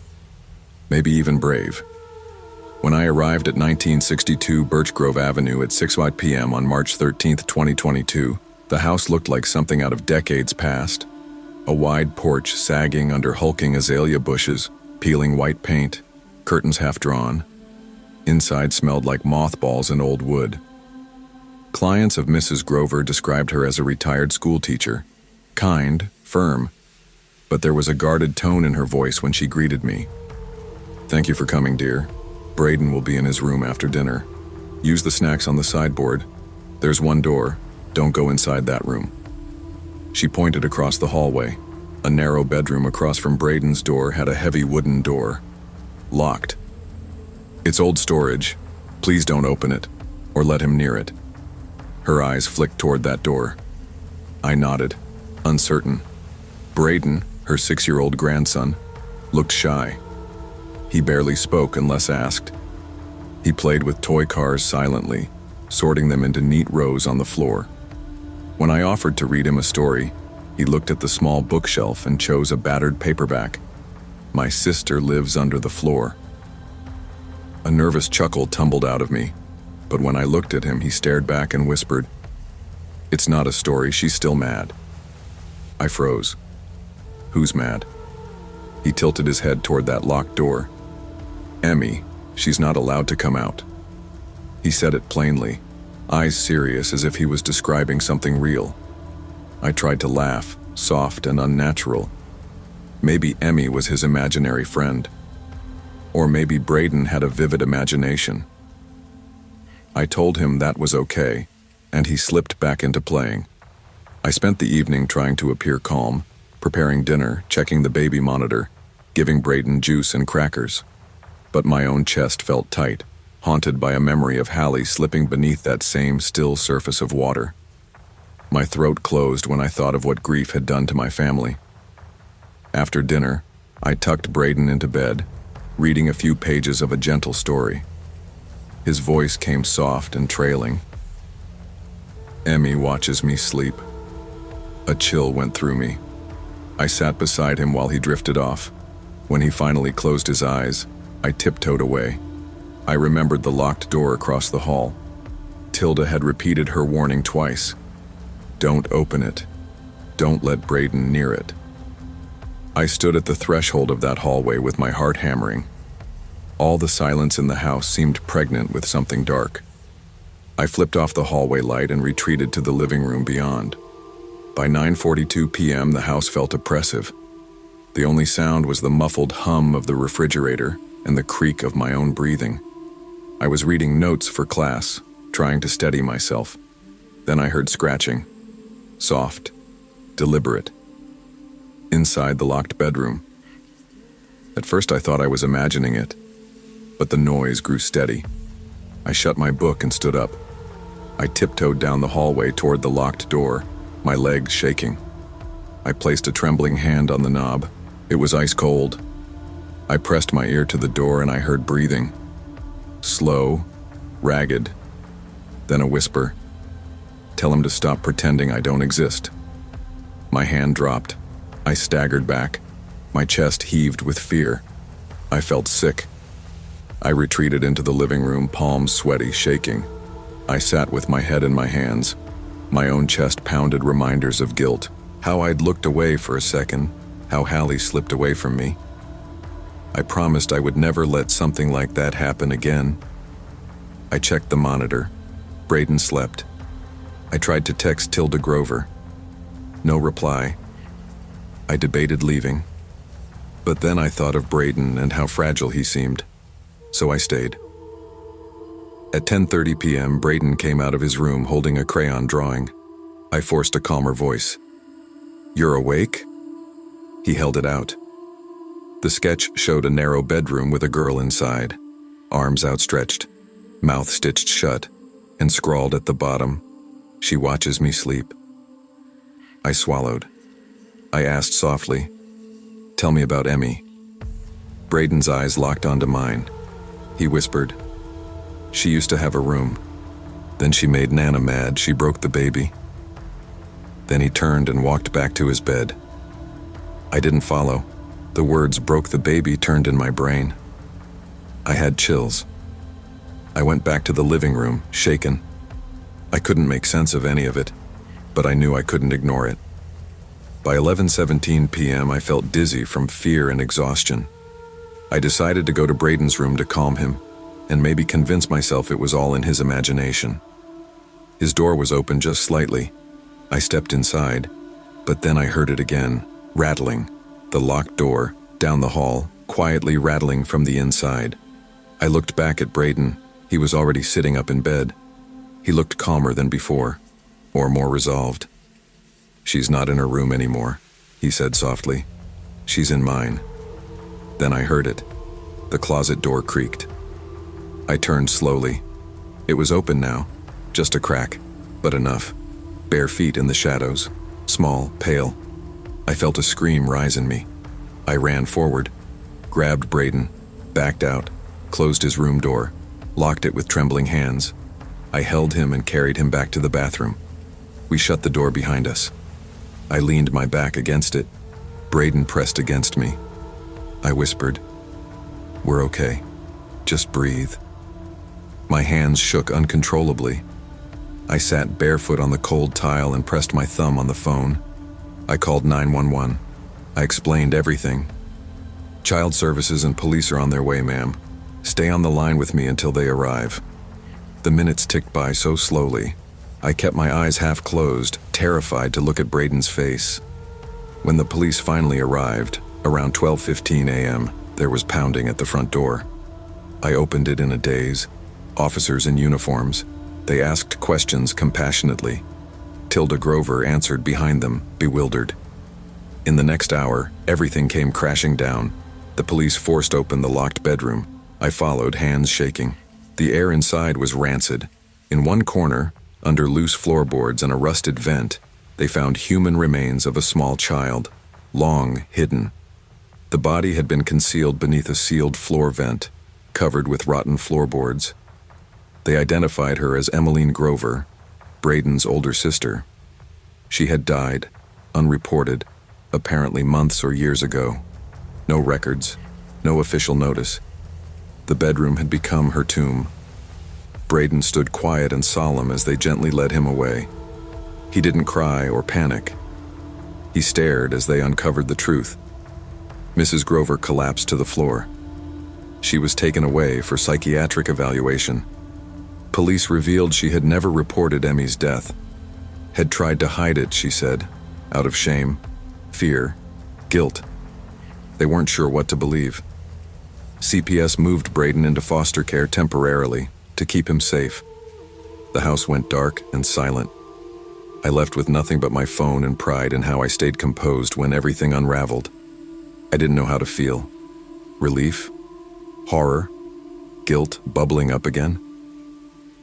[SPEAKER 1] maybe even brave. When I arrived at 1962 Birch Grove Avenue at 6 p.m. on March 13, 2022, the house looked like something out of decades past. A wide porch sagging under hulking azalea bushes, peeling white paint, curtains half drawn. Inside smelled like mothballs and old wood. Clients of Mrs. Grover described her as a retired schoolteacher, kind, firm, but there was a guarded tone in her voice when she greeted me. "Thank you for coming, dear. Braden will be in his room after dinner. Use the snacks on the sideboard. There's one door. Don't go inside that room." She pointed across the hallway. A narrow bedroom across from Braden's door had a heavy wooden door. Locked. "It's old storage. Please don't open it, or let him near it." Her eyes flicked toward that door. I nodded, uncertain. Braden, her 6-year-old grandson, looked shy. He barely spoke unless asked. He played with toy cars silently, sorting them into neat rows on the floor. When I offered to read him a story, he looked at the small bookshelf and chose a battered paperback. My sister lives under the floor. A nervous chuckle tumbled out of me, but when I looked at him, he stared back and whispered, "It's not a story, she's still mad." I froze. Who's mad? He tilted his head toward that locked door. "Emmy, she's not allowed to come out." He said it plainly, eyes serious as if he was describing something real. I tried to laugh, soft and unnatural. Maybe Emmy was his imaginary friend. Or maybe Braden had a vivid imagination. I told him that was okay, and he slipped back into playing. I spent the evening trying to appear calm, preparing dinner, checking the baby monitor, giving Braden juice and crackers. But my own chest felt tight, haunted by a memory of Hallie slipping beneath that same still surface of water. My throat closed when I thought of what grief had done to my family. After dinner, I tucked Braden into bed, reading a few pages of a gentle story. His voice came soft and trailing. "Emmy watches me sleep." A chill went through me. I sat beside him while he drifted off. When he finally closed his eyes, I tiptoed away. I remembered the locked door across the hall. Tilda had repeated her warning twice. Don't open it. Don't let Braden near it. I stood at the threshold of that hallway with my heart hammering. All the silence in the house seemed pregnant with something dark. I flipped off the hallway light and retreated to the living room beyond. By 9:42 p.m., the house felt oppressive. The only sound was the muffled hum of the refrigerator and the creak of my own breathing. I was reading notes for class, trying to steady myself. Then I heard scratching. Soft, deliberate. Inside the locked bedroom. At first I thought I was imagining it, but the noise grew steady. I shut my book and stood up. I tiptoed down the hallway toward the locked door, my legs shaking. I placed a trembling hand on the knob. It was ice cold. I pressed my ear to the door and I heard breathing. Slow, ragged, then a whisper. "Tell him to stop pretending I don't exist." My hand dropped. I staggered back. My chest heaved with fear. I felt sick. I retreated into the living room, palms sweaty, shaking. I sat with my head in my hands. My own chest pounded reminders of guilt. How I'd looked away for a second, how Hallie slipped away from me. I promised I would never let something like that happen again. I checked the monitor. Braden slept. I tried to text Tilda Grover. No reply. I debated leaving. But then I thought of Braden and how fragile he seemed. So I stayed. At 10:30 p.m., Braden came out of his room holding a crayon drawing. I forced a calmer voice. "You're awake?" He held it out. The sketch showed a narrow bedroom with a girl inside, arms outstretched, mouth stitched shut, and scrawled at the bottom, "She watches me sleep." I swallowed. I asked softly, "Tell me about Emmy." Braden's eyes locked onto mine. He whispered, "She used to have a room. Then she made Nana mad. She broke the baby." Then he turned and walked back to his bed. I didn't follow. The words "broke the baby" turned in my brain. I had chills. I went back to the living room, shaken. I couldn't make sense of any of it, but I knew I couldn't ignore it. By 11:17 p.m., I felt dizzy from fear and exhaustion. I decided to go to Braden's room to calm him, and maybe convince myself it was all in his imagination. His door was open just slightly. I stepped inside, but then I heard it again, rattling. The locked door, down the hall, quietly rattling from the inside. I looked back at Braden. He was already sitting up in bed. He looked calmer than before, or more resolved. "She's not in her room anymore," he said softly. "She's in mine." Then I heard it. The closet door creaked. I turned slowly. It was open now, just a crack, but enough. Bare feet in the shadows, small, pale. I felt a scream rise in me. I ran forward, grabbed Braden, backed out, closed his room door, locked it with trembling hands. I held him and carried him back to the bathroom. We shut the door behind us. I leaned my back against it. Braden pressed against me. I whispered, "We're okay. Just breathe." My hands shook uncontrollably. I sat barefoot on the cold tile and pressed my thumb on the phone. I called 911. I explained everything. "Child services and police are on their way, ma'am. Stay on the line with me until they arrive." The minutes ticked by so slowly. I kept my eyes half closed, terrified to look at Braden's face. When the police finally arrived, around 12:15 a.m., there was pounding at the front door. I opened it in a daze. Officers in uniforms. They asked questions compassionately. Tilda Grover answered behind them, bewildered. In the next hour, everything came crashing down. The police forced open the locked bedroom. I followed, hands shaking. The air inside was rancid. In one corner, under loose floorboards and a rusted vent, they found human remains of a small child, long hidden. The body had been concealed beneath a sealed floor vent, covered with rotten floorboards. They identified her as Emmeline Grover, Braden's older sister. She had died, unreported, apparently months or years ago. No records, no official notice. The bedroom had become her tomb. Braden stood quiet and solemn as they gently led him away. He didn't cry or panic. He stared as they uncovered the truth. Mrs. Grover collapsed to the floor. She was taken away for psychiatric evaluation. Police revealed she had never reported Emmy's death. Had tried to hide it, she said, out of shame, fear, guilt. They weren't sure what to believe. CPS moved Braden into foster care temporarily to keep him safe. The house went dark and silent. I left with nothing but my phone and pride in how I stayed composed when everything unraveled. I didn't know how to feel. Relief? Horror? Guilt bubbling up again?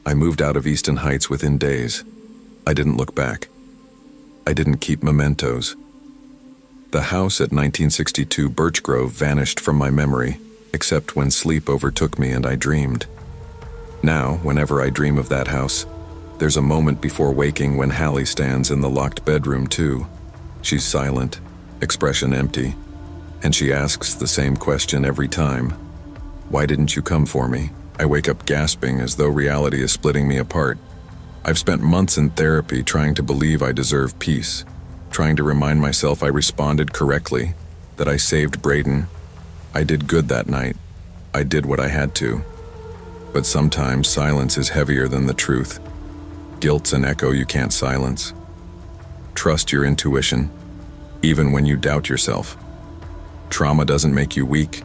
[SPEAKER 1] I moved out of Easton Heights within days. I didn't look back. I didn't keep mementos. The house at 1962 Birch Grove vanished from my memory, except when sleep overtook me and I dreamed. Now, whenever I dream of that house, there's a moment before waking when Hallie stands in the locked bedroom too. She's silent, expression empty, and she asks the same question every time. "Why didn't you come for me?" I wake up gasping as though reality is splitting me apart. I've spent months in therapy trying to believe I deserve peace, trying to remind myself I responded correctly, that I saved Braden. I did good that night. I did what I had to. But sometimes silence is heavier than the truth. Guilt's an echo you can't silence. Trust your intuition, even when you doubt yourself. Trauma doesn't make you weak,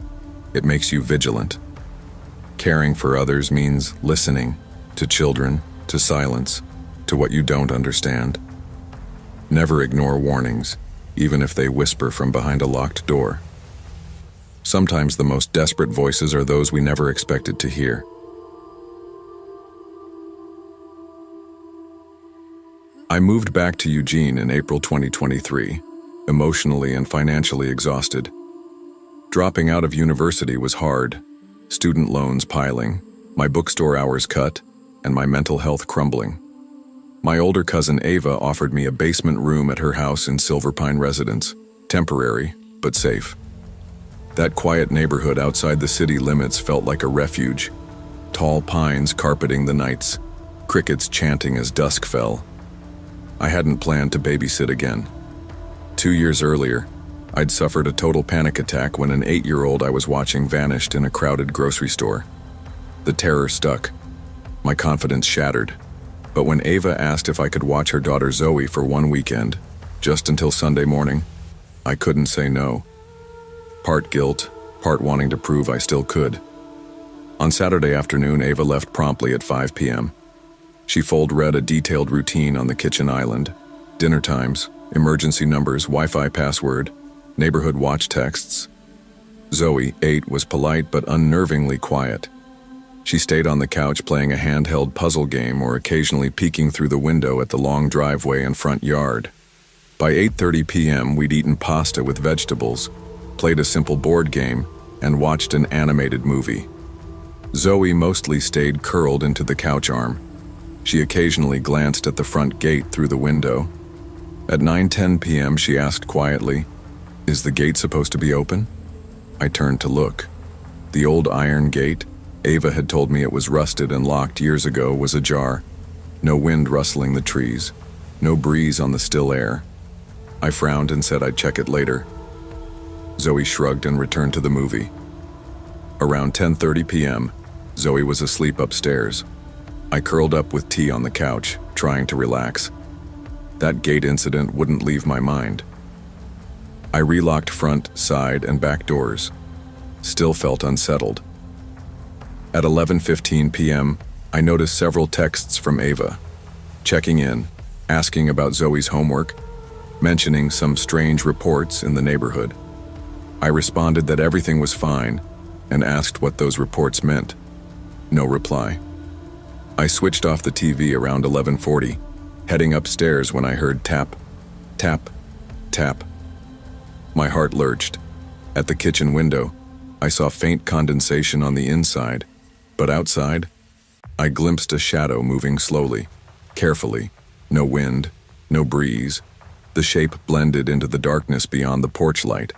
[SPEAKER 1] it makes you vigilant. Caring for others means listening, To children, to silence, to what you don't understand. Never ignore warnings, even if they whisper from behind a locked door. Sometimes the most desperate voices are those we never expected to hear. I moved back to Eugene in April 2023, emotionally and financially exhausted. Dropping out of university was hard, student loans piling, my bookstore hours cut, and my mental health crumbling. My older cousin Ava offered me a basement room at her house in Silver Pine Residence, temporary, but safe. That quiet neighborhood outside the city limits felt like a refuge, tall pines carpeting the nights, crickets chanting as dusk fell. I hadn't planned to babysit again. 2 years earlier, I'd suffered a total panic attack when an 8-year-old I was watching vanished in a crowded grocery store. The terror stuck. My confidence shattered. But when Ava asked if I could watch her daughter Zoe for one weekend, just until Sunday morning, I couldn't say no. Part guilt, part wanting to prove I still could. On Saturday afternoon, Ava left promptly at 5 p.m. She read a detailed routine on the kitchen island, dinner times, emergency numbers, Wi-Fi password, neighborhood watch texts. Zoe, 8, was polite but unnervingly quiet. She stayed on the couch playing a handheld puzzle game or occasionally peeking through the window at the long driveway and front yard. By 8:30 p.m., we'd eaten pasta with vegetables, played a simple board game, and watched an animated movie. Zoe mostly stayed curled into the couch arm. She occasionally glanced at the front gate through the window. At 9:10 p.m., she asked quietly, "Is the gate supposed to be open?" I turned to look. The old iron gate, Ava had told me it was rusted and locked years ago, was ajar. No wind rustling the trees, no breeze on the still air. I frowned and said I'd check it later. Zoe shrugged and returned to the movie. Around 10:30 p.m., Zoe was asleep upstairs. I curled up with tea on the couch, trying to relax. That gate incident wouldn't leave my mind. I relocked front, side, and back doors. Still felt unsettled. At 11:15 p.m., I noticed several texts from Ava, checking in, asking about Zoe's homework, mentioning some strange reports in the neighborhood. I responded that everything was fine and asked what those reports meant. No reply. I switched off the TV around 11:40, heading upstairs when I heard tap, tap, tap. My heart lurched. At the kitchen window, I saw faint condensation on the inside, but outside, I glimpsed a shadow moving slowly, carefully. No wind, no breeze. The shape blended into the darkness beyond the porch light.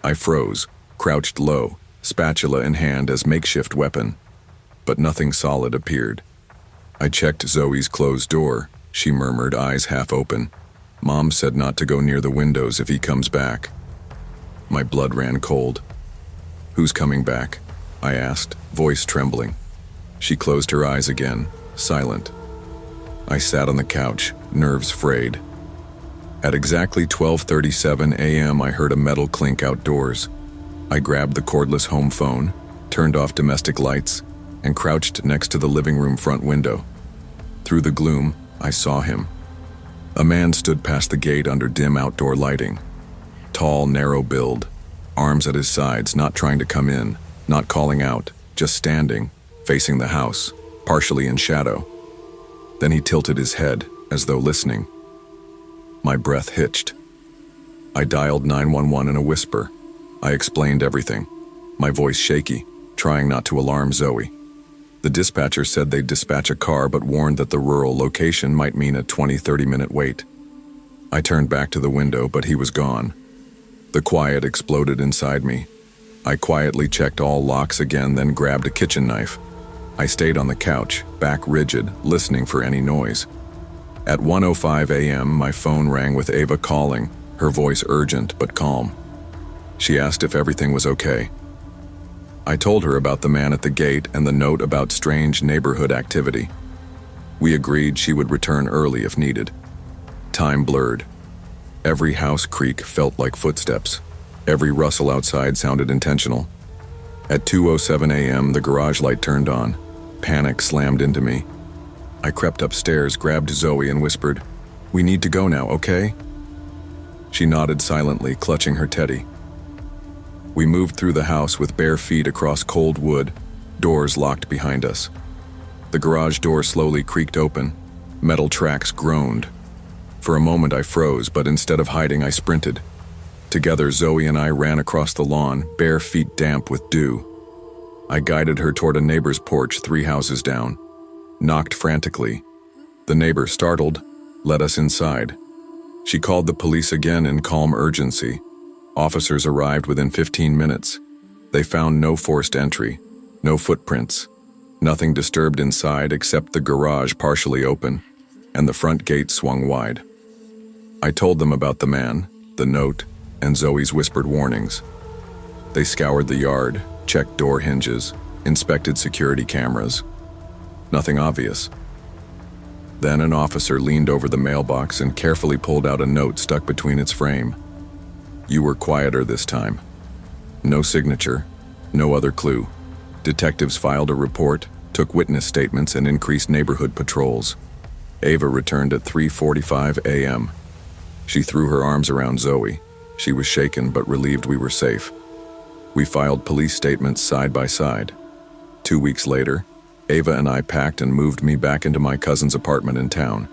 [SPEAKER 1] I froze, crouched low, spatula in hand as makeshift weapon. But nothing solid appeared. I checked Zoe's closed door. She murmured, eyes half open. Mom said not to go near the windows if he comes back. My blood ran cold. "Who's coming back?" I asked, voice trembling. She closed her eyes again, silent. I sat on the couch, nerves frayed. At exactly 12:37 a.m., I heard a metal clink outdoors. I grabbed the cordless home phone, turned off domestic lights, and crouched next to the living room front window. Through the gloom, I saw him. A man stood past the gate under dim outdoor lighting. Tall, narrow build, arms at his sides, not trying to come in, not calling out, just standing, facing the house, partially in shadow. Then he tilted his head, as though listening. My breath hitched. I dialed 911 in a whisper. I explained everything, my voice shaky, trying not to alarm Zoe. The dispatcher said they'd dispatch a car but warned that the rural location might mean a 20-30 minute wait. I turned back to the window, but he was gone. The quiet exploded inside me. I quietly checked all locks again, then grabbed a kitchen knife. I stayed on the couch, back rigid, listening for any noise. At 1:05 a.m., my phone rang with Ava calling, her voice urgent but calm. She asked if everything was okay. I told her about the man at the gate and the note about strange neighborhood activity. We agreed she would return early if needed. Time blurred. Every house creak felt like footsteps. Every rustle outside sounded intentional. At 2:07 a.m., the garage light turned on. Panic slammed into me. I crept upstairs, grabbed Zoe, and whispered, "We need to go now, okay?" She nodded silently, clutching her teddy. We moved through the house with bare feet across cold wood, doors locked behind us. The garage door slowly creaked open. Metal tracks groaned. For a moment I froze, but instead of hiding, I sprinted. Together, Zoe and I ran across the lawn, bare feet damp with dew. I guided her toward a neighbor's porch 3 houses down, knocked frantically. The neighbor, startled, let us inside. She called the police again in calm urgency. Officers arrived within 15 minutes. They found no forced entry, no footprints, nothing disturbed inside except the garage partially open, and the front gate swung wide. I told them about the man, the note, and Zoe's whispered warnings. They scoured the yard, checked door hinges, inspected security cameras. Nothing obvious. Then an officer leaned over the mailbox and carefully pulled out a note stuck between its frame. "You were quieter this time." No signature, no other clue. Detectives filed a report, took witness statements, and increased neighborhood patrols. Ava returned at 3:45 a.m. She threw her arms around Zoe. She was shaken but relieved we were safe. We filed police statements side by side. 2 weeks later, Ava and I packed and moved me back into my cousin's apartment in town.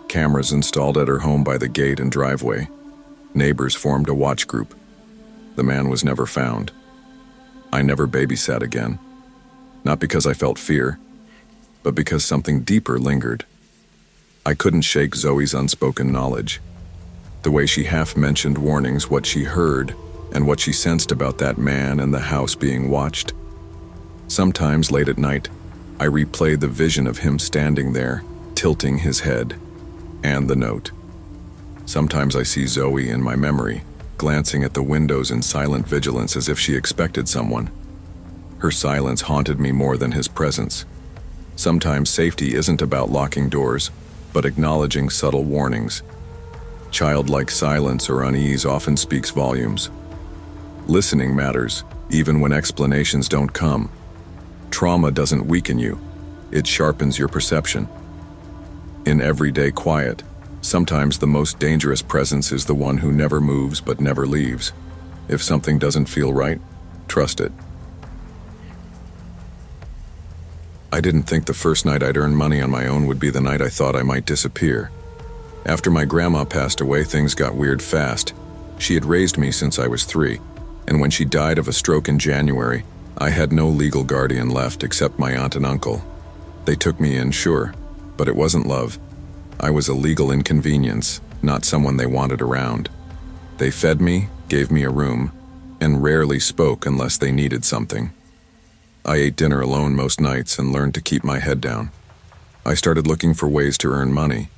[SPEAKER 1] Cameras installed at her home by the gate and driveway. Neighbors formed a watch group. The man was never found. I never babysat again. Not because I felt fear, but because something deeper lingered. I couldn't shake Zoe's unspoken knowledge. The way she half-mentioned warnings, what she heard, and what she sensed about that man and the house being watched. Sometimes late at night, I replay the vision of him standing there, tilting his head, and the note. Sometimes I see Zoe in my memory, glancing at the windows in silent vigilance as if she expected someone. Her silence haunted me more than his presence. Sometimes safety isn't about locking doors, but acknowledging subtle warnings. Childlike silence or unease often speaks volumes. Listening matters, even when explanations don't come. Trauma doesn't weaken you, it sharpens your perception. In everyday quiet, sometimes the most dangerous presence is the one who never moves but never leaves. If something doesn't feel right, trust it. I didn't think the first night I'd earn money on my own would be the night I thought I might disappear. After my grandma passed away, things got weird fast. She had raised me since I was 3, and when she died of a stroke in January, I had no legal guardian left except my aunt and uncle. They took me in, sure, but it wasn't love. I was a legal inconvenience, not someone they wanted around. They fed me, gave me a room, and rarely spoke unless they needed something. I ate dinner alone most nights and learned to keep my head down. I started looking for ways to earn money.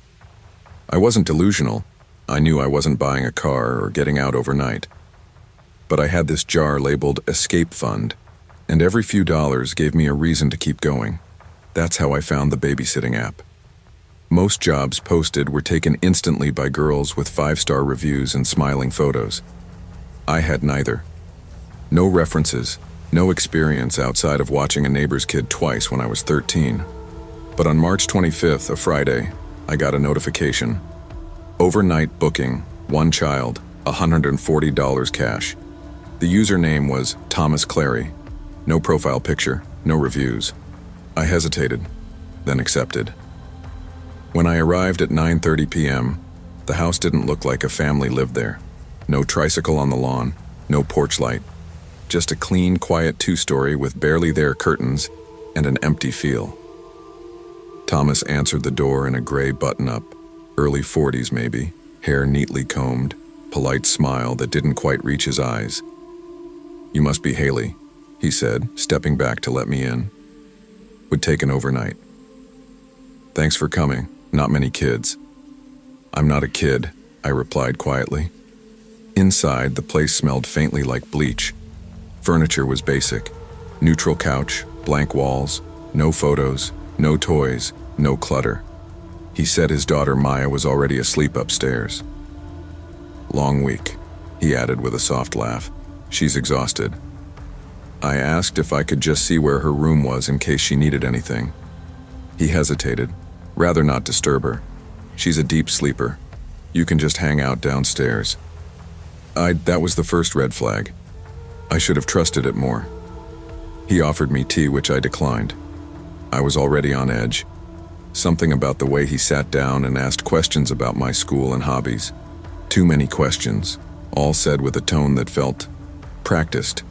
[SPEAKER 1] I wasn't delusional. I knew I wasn't buying a car or getting out overnight. But I had this jar labeled Escape Fund, and every few dollars gave me a reason to keep going. That's how I found the babysitting app. Most jobs posted were taken instantly by girls with 5-star reviews and smiling photos. I had neither. No references, no experience outside of watching a neighbor's kid twice when I was 13. But on March 25th, a Friday, I got a notification. Overnight booking, 1 child, $140 cash. The username was Thomas Clary. No profile picture, no reviews. I hesitated, then accepted. When I arrived at 9:30 p.m., the house didn't look like a family lived there. No tricycle on the lawn, no porch light. Just a clean, quiet 2-story with barely there curtains and an empty feel. Thomas answered the door in a gray button-up, early 40s maybe, hair neatly combed, polite smile that didn't quite reach his eyes. "You must be Haley," he said, stepping back to let me in. "Would take an overnight." "Thanks for coming. Not many kids." "I'm not a kid," I replied quietly. Inside, the place smelled faintly like bleach. Furniture was basic. Neutral couch, blank walls, no photos, no toys, no clutter. He said his daughter Maya was already asleep upstairs. "Long week," he added with a soft laugh. "She's exhausted." I asked if I could just see where her room was in case she needed anything. He hesitated, Rather not disturb her. She's a deep sleeper. You can just hang out downstairs. That was the first red flag. I should have trusted it more. He offered me tea, which I declined. I was already on edge. Something about the way he sat down and asked questions about my school and hobbies. Too many questions, all said with a tone that felt practiced.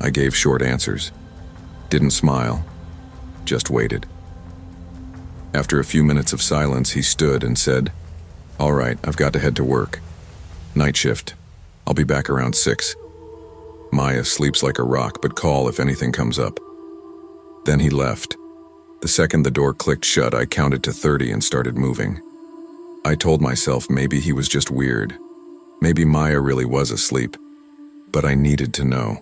[SPEAKER 1] I gave short answers. Didn't smile. Just waited. After a few minutes of silence, he stood and said, "All right, I've got to head to work. Night shift. I'll be back around 6. Maya sleeps like a rock, but call if anything comes up." Then he left. The second the door clicked shut, I counted to 30 and started moving. I told myself maybe he was just weird. Maybe Maya really was asleep. But I needed to know.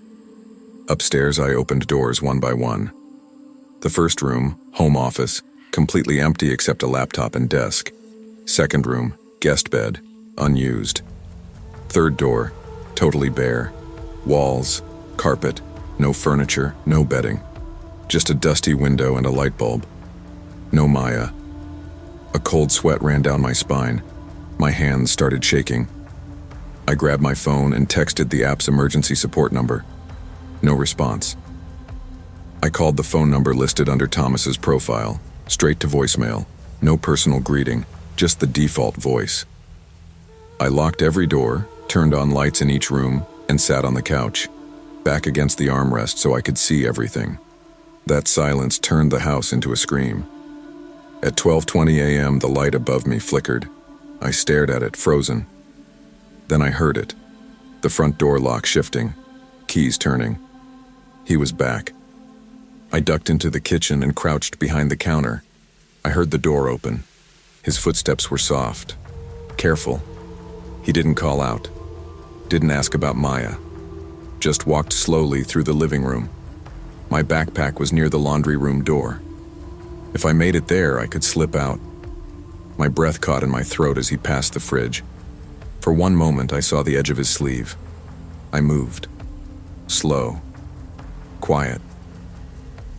[SPEAKER 1] Upstairs, I opened doors one by one. The first room, home office, completely empty except a laptop and desk. Second room, guest bed, unused. Third door, totally bare. Walls, carpet, no furniture, no bedding. Just a dusty window and a light bulb. No Maya. A cold sweat ran down my spine. My hands started shaking. I grabbed my phone and texted the app's emergency support number. No response. I called the phone number listed under Thomas's profile, straight to voicemail. No personal greeting, just the default voice. I locked every door, turned on lights in each room, and sat on the couch, back against the armrest so I could see everything. That silence turned the house into a scream. At 12:20 a.m., the light above me flickered. I stared at it, frozen. Then I heard it. The front door lock shifting, keys turning. He was back. I ducked into the kitchen and crouched behind the counter. I heard the door open. His footsteps were soft, careful. He didn't call out, didn't ask about Maya. Just walked slowly through the living room. My backpack was near the laundry room door. If I made it there, I could slip out. My breath caught in my throat as he passed the fridge. For one moment, I saw the edge of his sleeve. I moved. Slow. Quiet.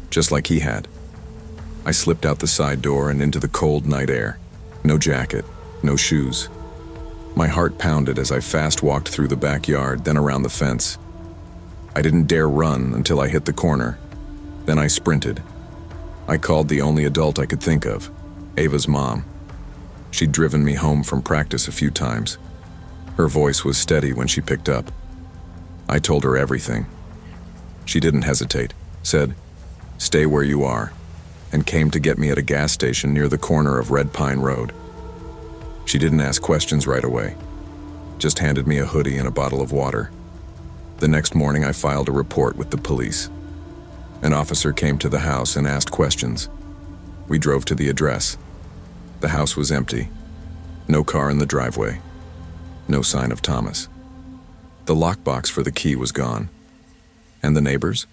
[SPEAKER 1] Just like he had. I slipped out the side door and into the cold night air. No jacket, no shoes. My heart pounded as I fast walked through the backyard, then around the fence. I didn't dare run until I hit the corner. Then I sprinted. I called the only adult I could think of, Ava's mom. She'd driven me home from practice a few times. Her voice was steady when she picked up. I told her everything. She didn't hesitate, said, "Stay where you are," and came to get me at a gas station near the corner of Red Pine Road. She didn't ask questions right away, just handed me a hoodie and a bottle of water. The next morning, I filed a report with the police. An officer came to the house and asked questions. We drove to the address. The house was empty. No car in the driveway. No sign of Thomas. The lockbox for the key was gone. And the neighbors?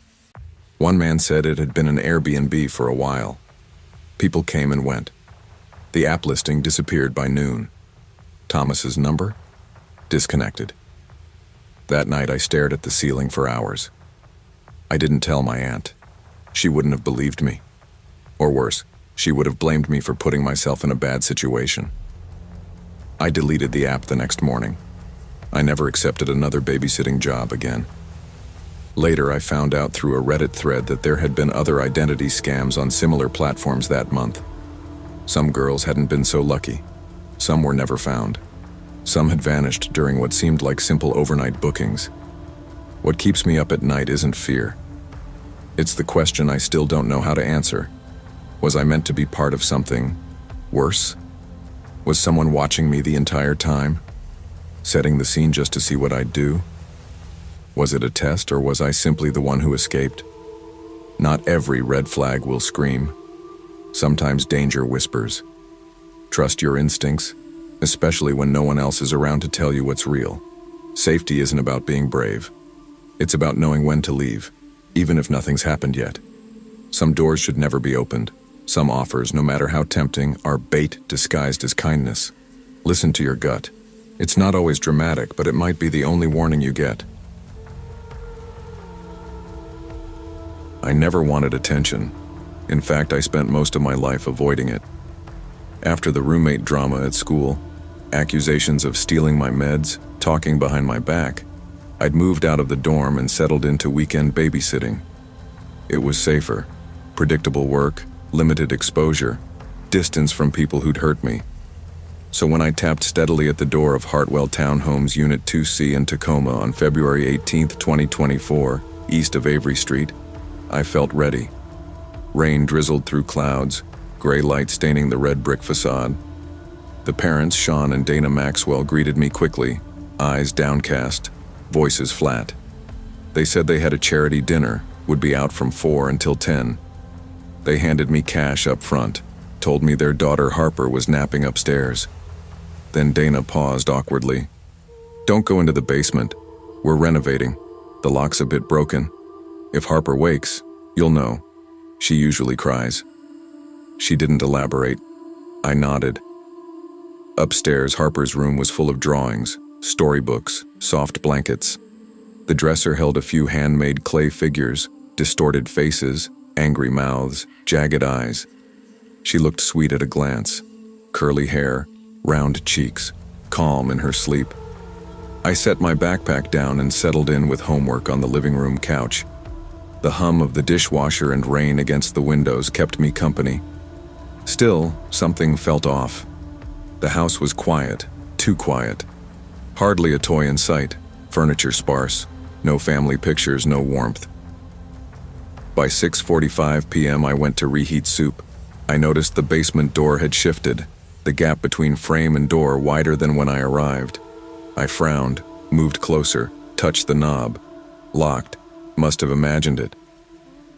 [SPEAKER 1] One man said it had been an Airbnb for a while. People came and went. The app listing disappeared by noon. Thomas's number? Disconnected. That night I stared at the ceiling for hours. I didn't tell my aunt. She wouldn't have believed me. Or worse, she would have blamed me for putting myself in a bad situation. I deleted the app the next morning. I never accepted another babysitting job again. Later, I found out through a Reddit thread that there had been other identity scams on similar platforms that month. Some girls hadn't been so lucky. Some were never found. Some had vanished during what seemed like simple overnight bookings. What keeps me up at night isn't fear. It's the question I still don't know how to answer. Was I meant to be part of something worse? Was someone watching me the entire time? Setting the scene just to see what I'd do? Was it a test, or was I simply the one who escaped? Not every red flag will scream. Sometimes danger whispers. Trust your instincts, especially when no one else is around to tell you what's real. Safety isn't about being brave. It's about knowing when to leave, even if nothing's happened yet. Some doors should never be opened. Some offers, no matter how tempting, are bait disguised as kindness. Listen to your gut. It's not always dramatic, but it might be the only warning you get. I never wanted attention. In fact, I spent most of my life avoiding it. After the roommate drama at school, accusations of stealing my meds, talking behind my back, I'd moved out of the dorm and settled into weekend babysitting. It was safer, predictable work, limited exposure, distance from people who'd hurt me. So when I tapped steadily at the door of Hartwell Townhomes Unit 2C in Tacoma on February 18, 2024, east of Avery Street, I felt ready. Rain drizzled through clouds, gray light staining the red brick facade. The parents, Sean and Dana Maxwell, greeted me quickly, eyes downcast, voices flat. They said they had a charity dinner, would be out from 4 until 10. They handed me cash up front, told me their daughter Harper was napping upstairs. Then Dana paused awkwardly. "Don't go into the basement. We're renovating. The lock's a bit broken. If Harper wakes, you'll know. She usually cries." She didn't elaborate. I nodded. Upstairs, Harper's room was full of drawings, storybooks, soft blankets. The dresser held a few handmade clay figures, distorted faces, angry mouths, jagged eyes. She looked sweet at a glance. Curly hair, round cheeks, calm in her sleep. I set my backpack down and settled in with homework on the living room couch. The hum of the dishwasher and rain against the windows kept me company. Still, something felt off. The house was quiet, too quiet. Hardly a toy in sight, furniture sparse, no family pictures, no warmth. By 6:45 p.m. I went to reheat soup. I noticed the basement door had shifted, the gap between frame and door wider than when I arrived. I frowned, moved closer, touched the knob. Locked. Must have imagined it.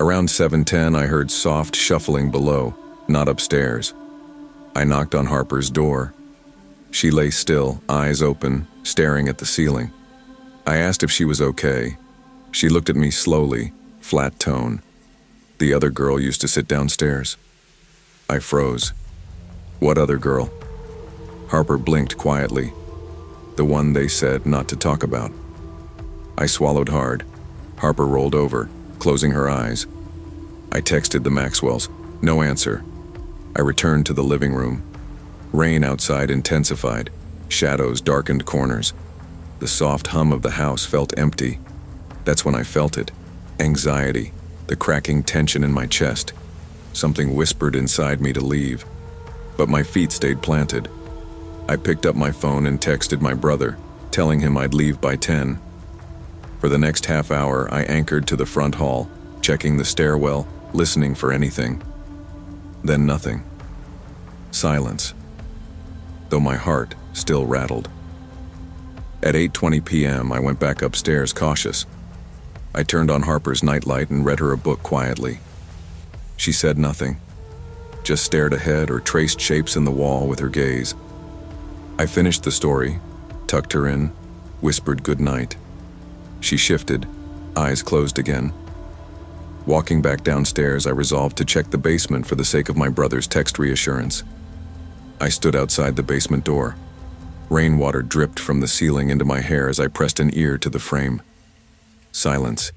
[SPEAKER 1] Around 7:10 I heard soft shuffling below, not upstairs. I knocked on Harper's door. She lay still, eyes open, staring at the ceiling. I asked if she was okay. She looked at me slowly, flat tone. The other girl used to sit downstairs. I froze. What other girl? Harper blinked quietly. The one they said not to talk about. I swallowed hard. Harper rolled over, closing her eyes. I texted the Maxwells. No answer. I returned to the living room. Rain outside intensified. Shadows darkened corners. The soft hum of the house felt empty. That's when I felt it. Anxiety, the cracking tension in my chest. Something whispered inside me to leave. But my feet stayed planted. I picked up my phone and texted my brother, telling him I'd leave by 10. For the next half hour, I anchored to the front hall, checking the stairwell, listening for anything. Then nothing. Silence. Though my heart still rattled. At 8:20 p.m., I went back upstairs cautious. I turned on Harper's nightlight and read her a book quietly. She said nothing, just stared ahead or traced shapes in the wall with her gaze. I finished the story, tucked her in, whispered good night. She shifted, eyes closed again. Walking back downstairs, I resolved to check the basement for the sake of my brother's text reassurance. I stood outside the basement door. Rainwater dripped from the ceiling into my hair as I pressed an ear to the frame. Silence.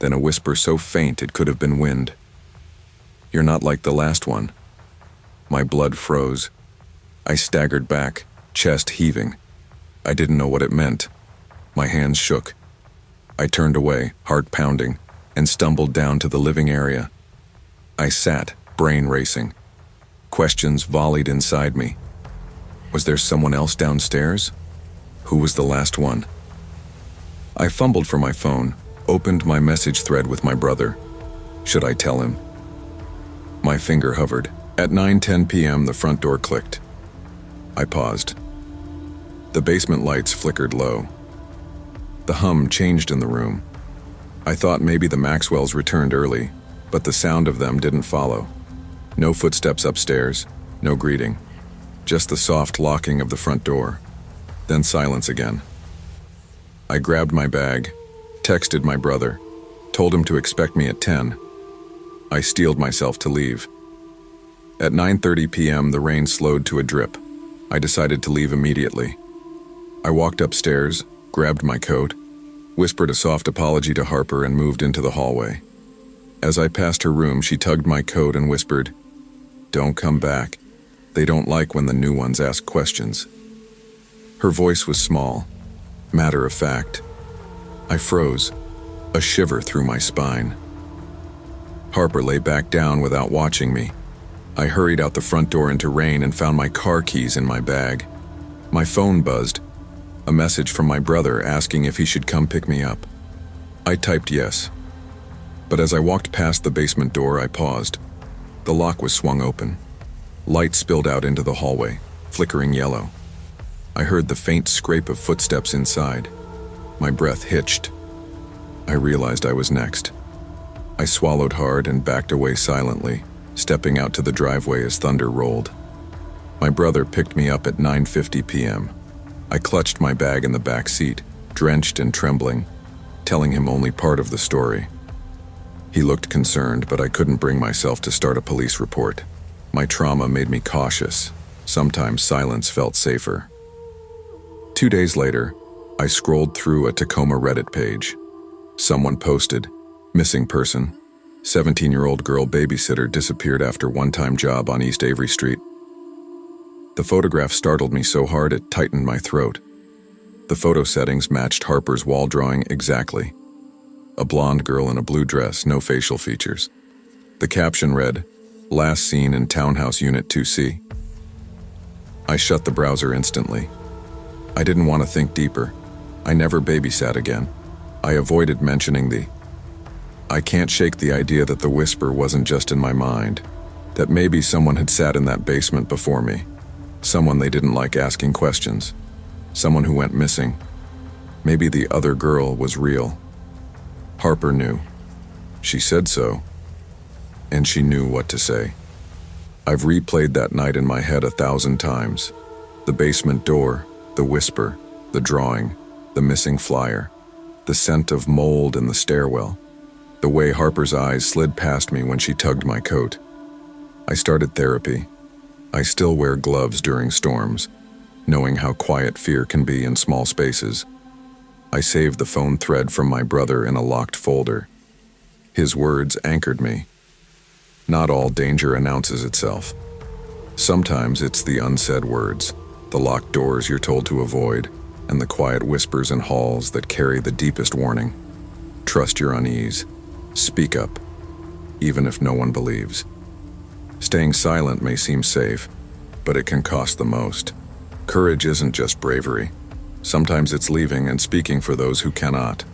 [SPEAKER 1] Then a whisper so faint it could have been wind. "You're not like the last one." My blood froze. I staggered back, chest heaving. I didn't know what it meant. My hands shook. I turned away, heart pounding, and stumbled down to the living area. I sat, brain racing. Questions volleyed inside me. Was there someone else downstairs? Who was the last one? I fumbled for my phone, opened my message thread with my brother. Should I tell him? My finger hovered. At 9:10 p.m., the front door clicked. I paused. The basement lights flickered low. The hum changed in the room. I thought maybe the Maxwells returned early, but the sound of them didn't follow. No footsteps upstairs, no greeting. Just the soft locking of the front door. Then silence again. I grabbed my bag, texted my brother, told him to expect me at 10. I steeled myself to leave. At 9:30 p.m., the rain slowed to a drip. I decided to leave immediately. I walked upstairs, grabbed my coat, whispered a soft apology to Harper, and moved into the hallway. As I passed her room, she tugged my coat and whispered, "Don't come back." They don't like when the new ones ask questions. Her voice was small, matter of fact. I froze, a shiver through my spine. Harper lay back down without watching me. I hurried out the front door into rain and found my car keys in my bag. My phone buzzed, a message from my brother asking if he should come pick me up. I typed yes. But as I walked past the basement door, I paused. The lock was swung open. Light spilled out into the hallway, flickering yellow. I heard the faint scrape of footsteps inside. My breath hitched. I realized I was next. I swallowed hard and backed away silently, stepping out to the driveway as thunder rolled. My brother picked me up at 9:50 p.m. I clutched my bag in the back seat, drenched and trembling, telling him only part of the story. He looked concerned, but I couldn't bring myself to start a police report. My trauma made me cautious. Sometimes silence felt safer. 2 days later, I scrolled through a Tacoma Reddit page. Someone posted, "Missing person. 17-year-old girl babysitter disappeared after one-time job on East Avery Street." The photograph startled me so hard it tightened my throat. The photo settings matched Harper's wall drawing exactly. A blonde girl in a blue dress, no facial features. The caption read, "Last seen in Townhouse Unit 2C." I shut the browser instantly. I didn't want to think deeper. I never babysat again. I avoided mentioning I can't shake the idea that the whisper wasn't just in my mind, that maybe someone had sat in that basement before me. Someone they didn't like asking questions. Someone who went missing. Maybe the other girl was real. Harper knew. She said so. And she knew what to say. I've replayed that night in my head 1,000 times. The basement door, the whisper, the drawing, the missing flyer, the scent of mold in the stairwell, the way Harper's eyes slid past me when she tugged my coat. I started therapy. I still wear gloves during storms, knowing how quiet fear can be in small spaces. I saved the phone thread from my brother in a locked folder. His words anchored me. Not all danger announces itself. Sometimes it's the unsaid words, the locked doors you're told to avoid, and the quiet whispers in halls that carry the deepest warning. Trust your unease. Speak up, even if no one believes. Staying silent may seem safe, but it can cost the most. Courage isn't just bravery. Sometimes it's leaving and speaking for those who cannot.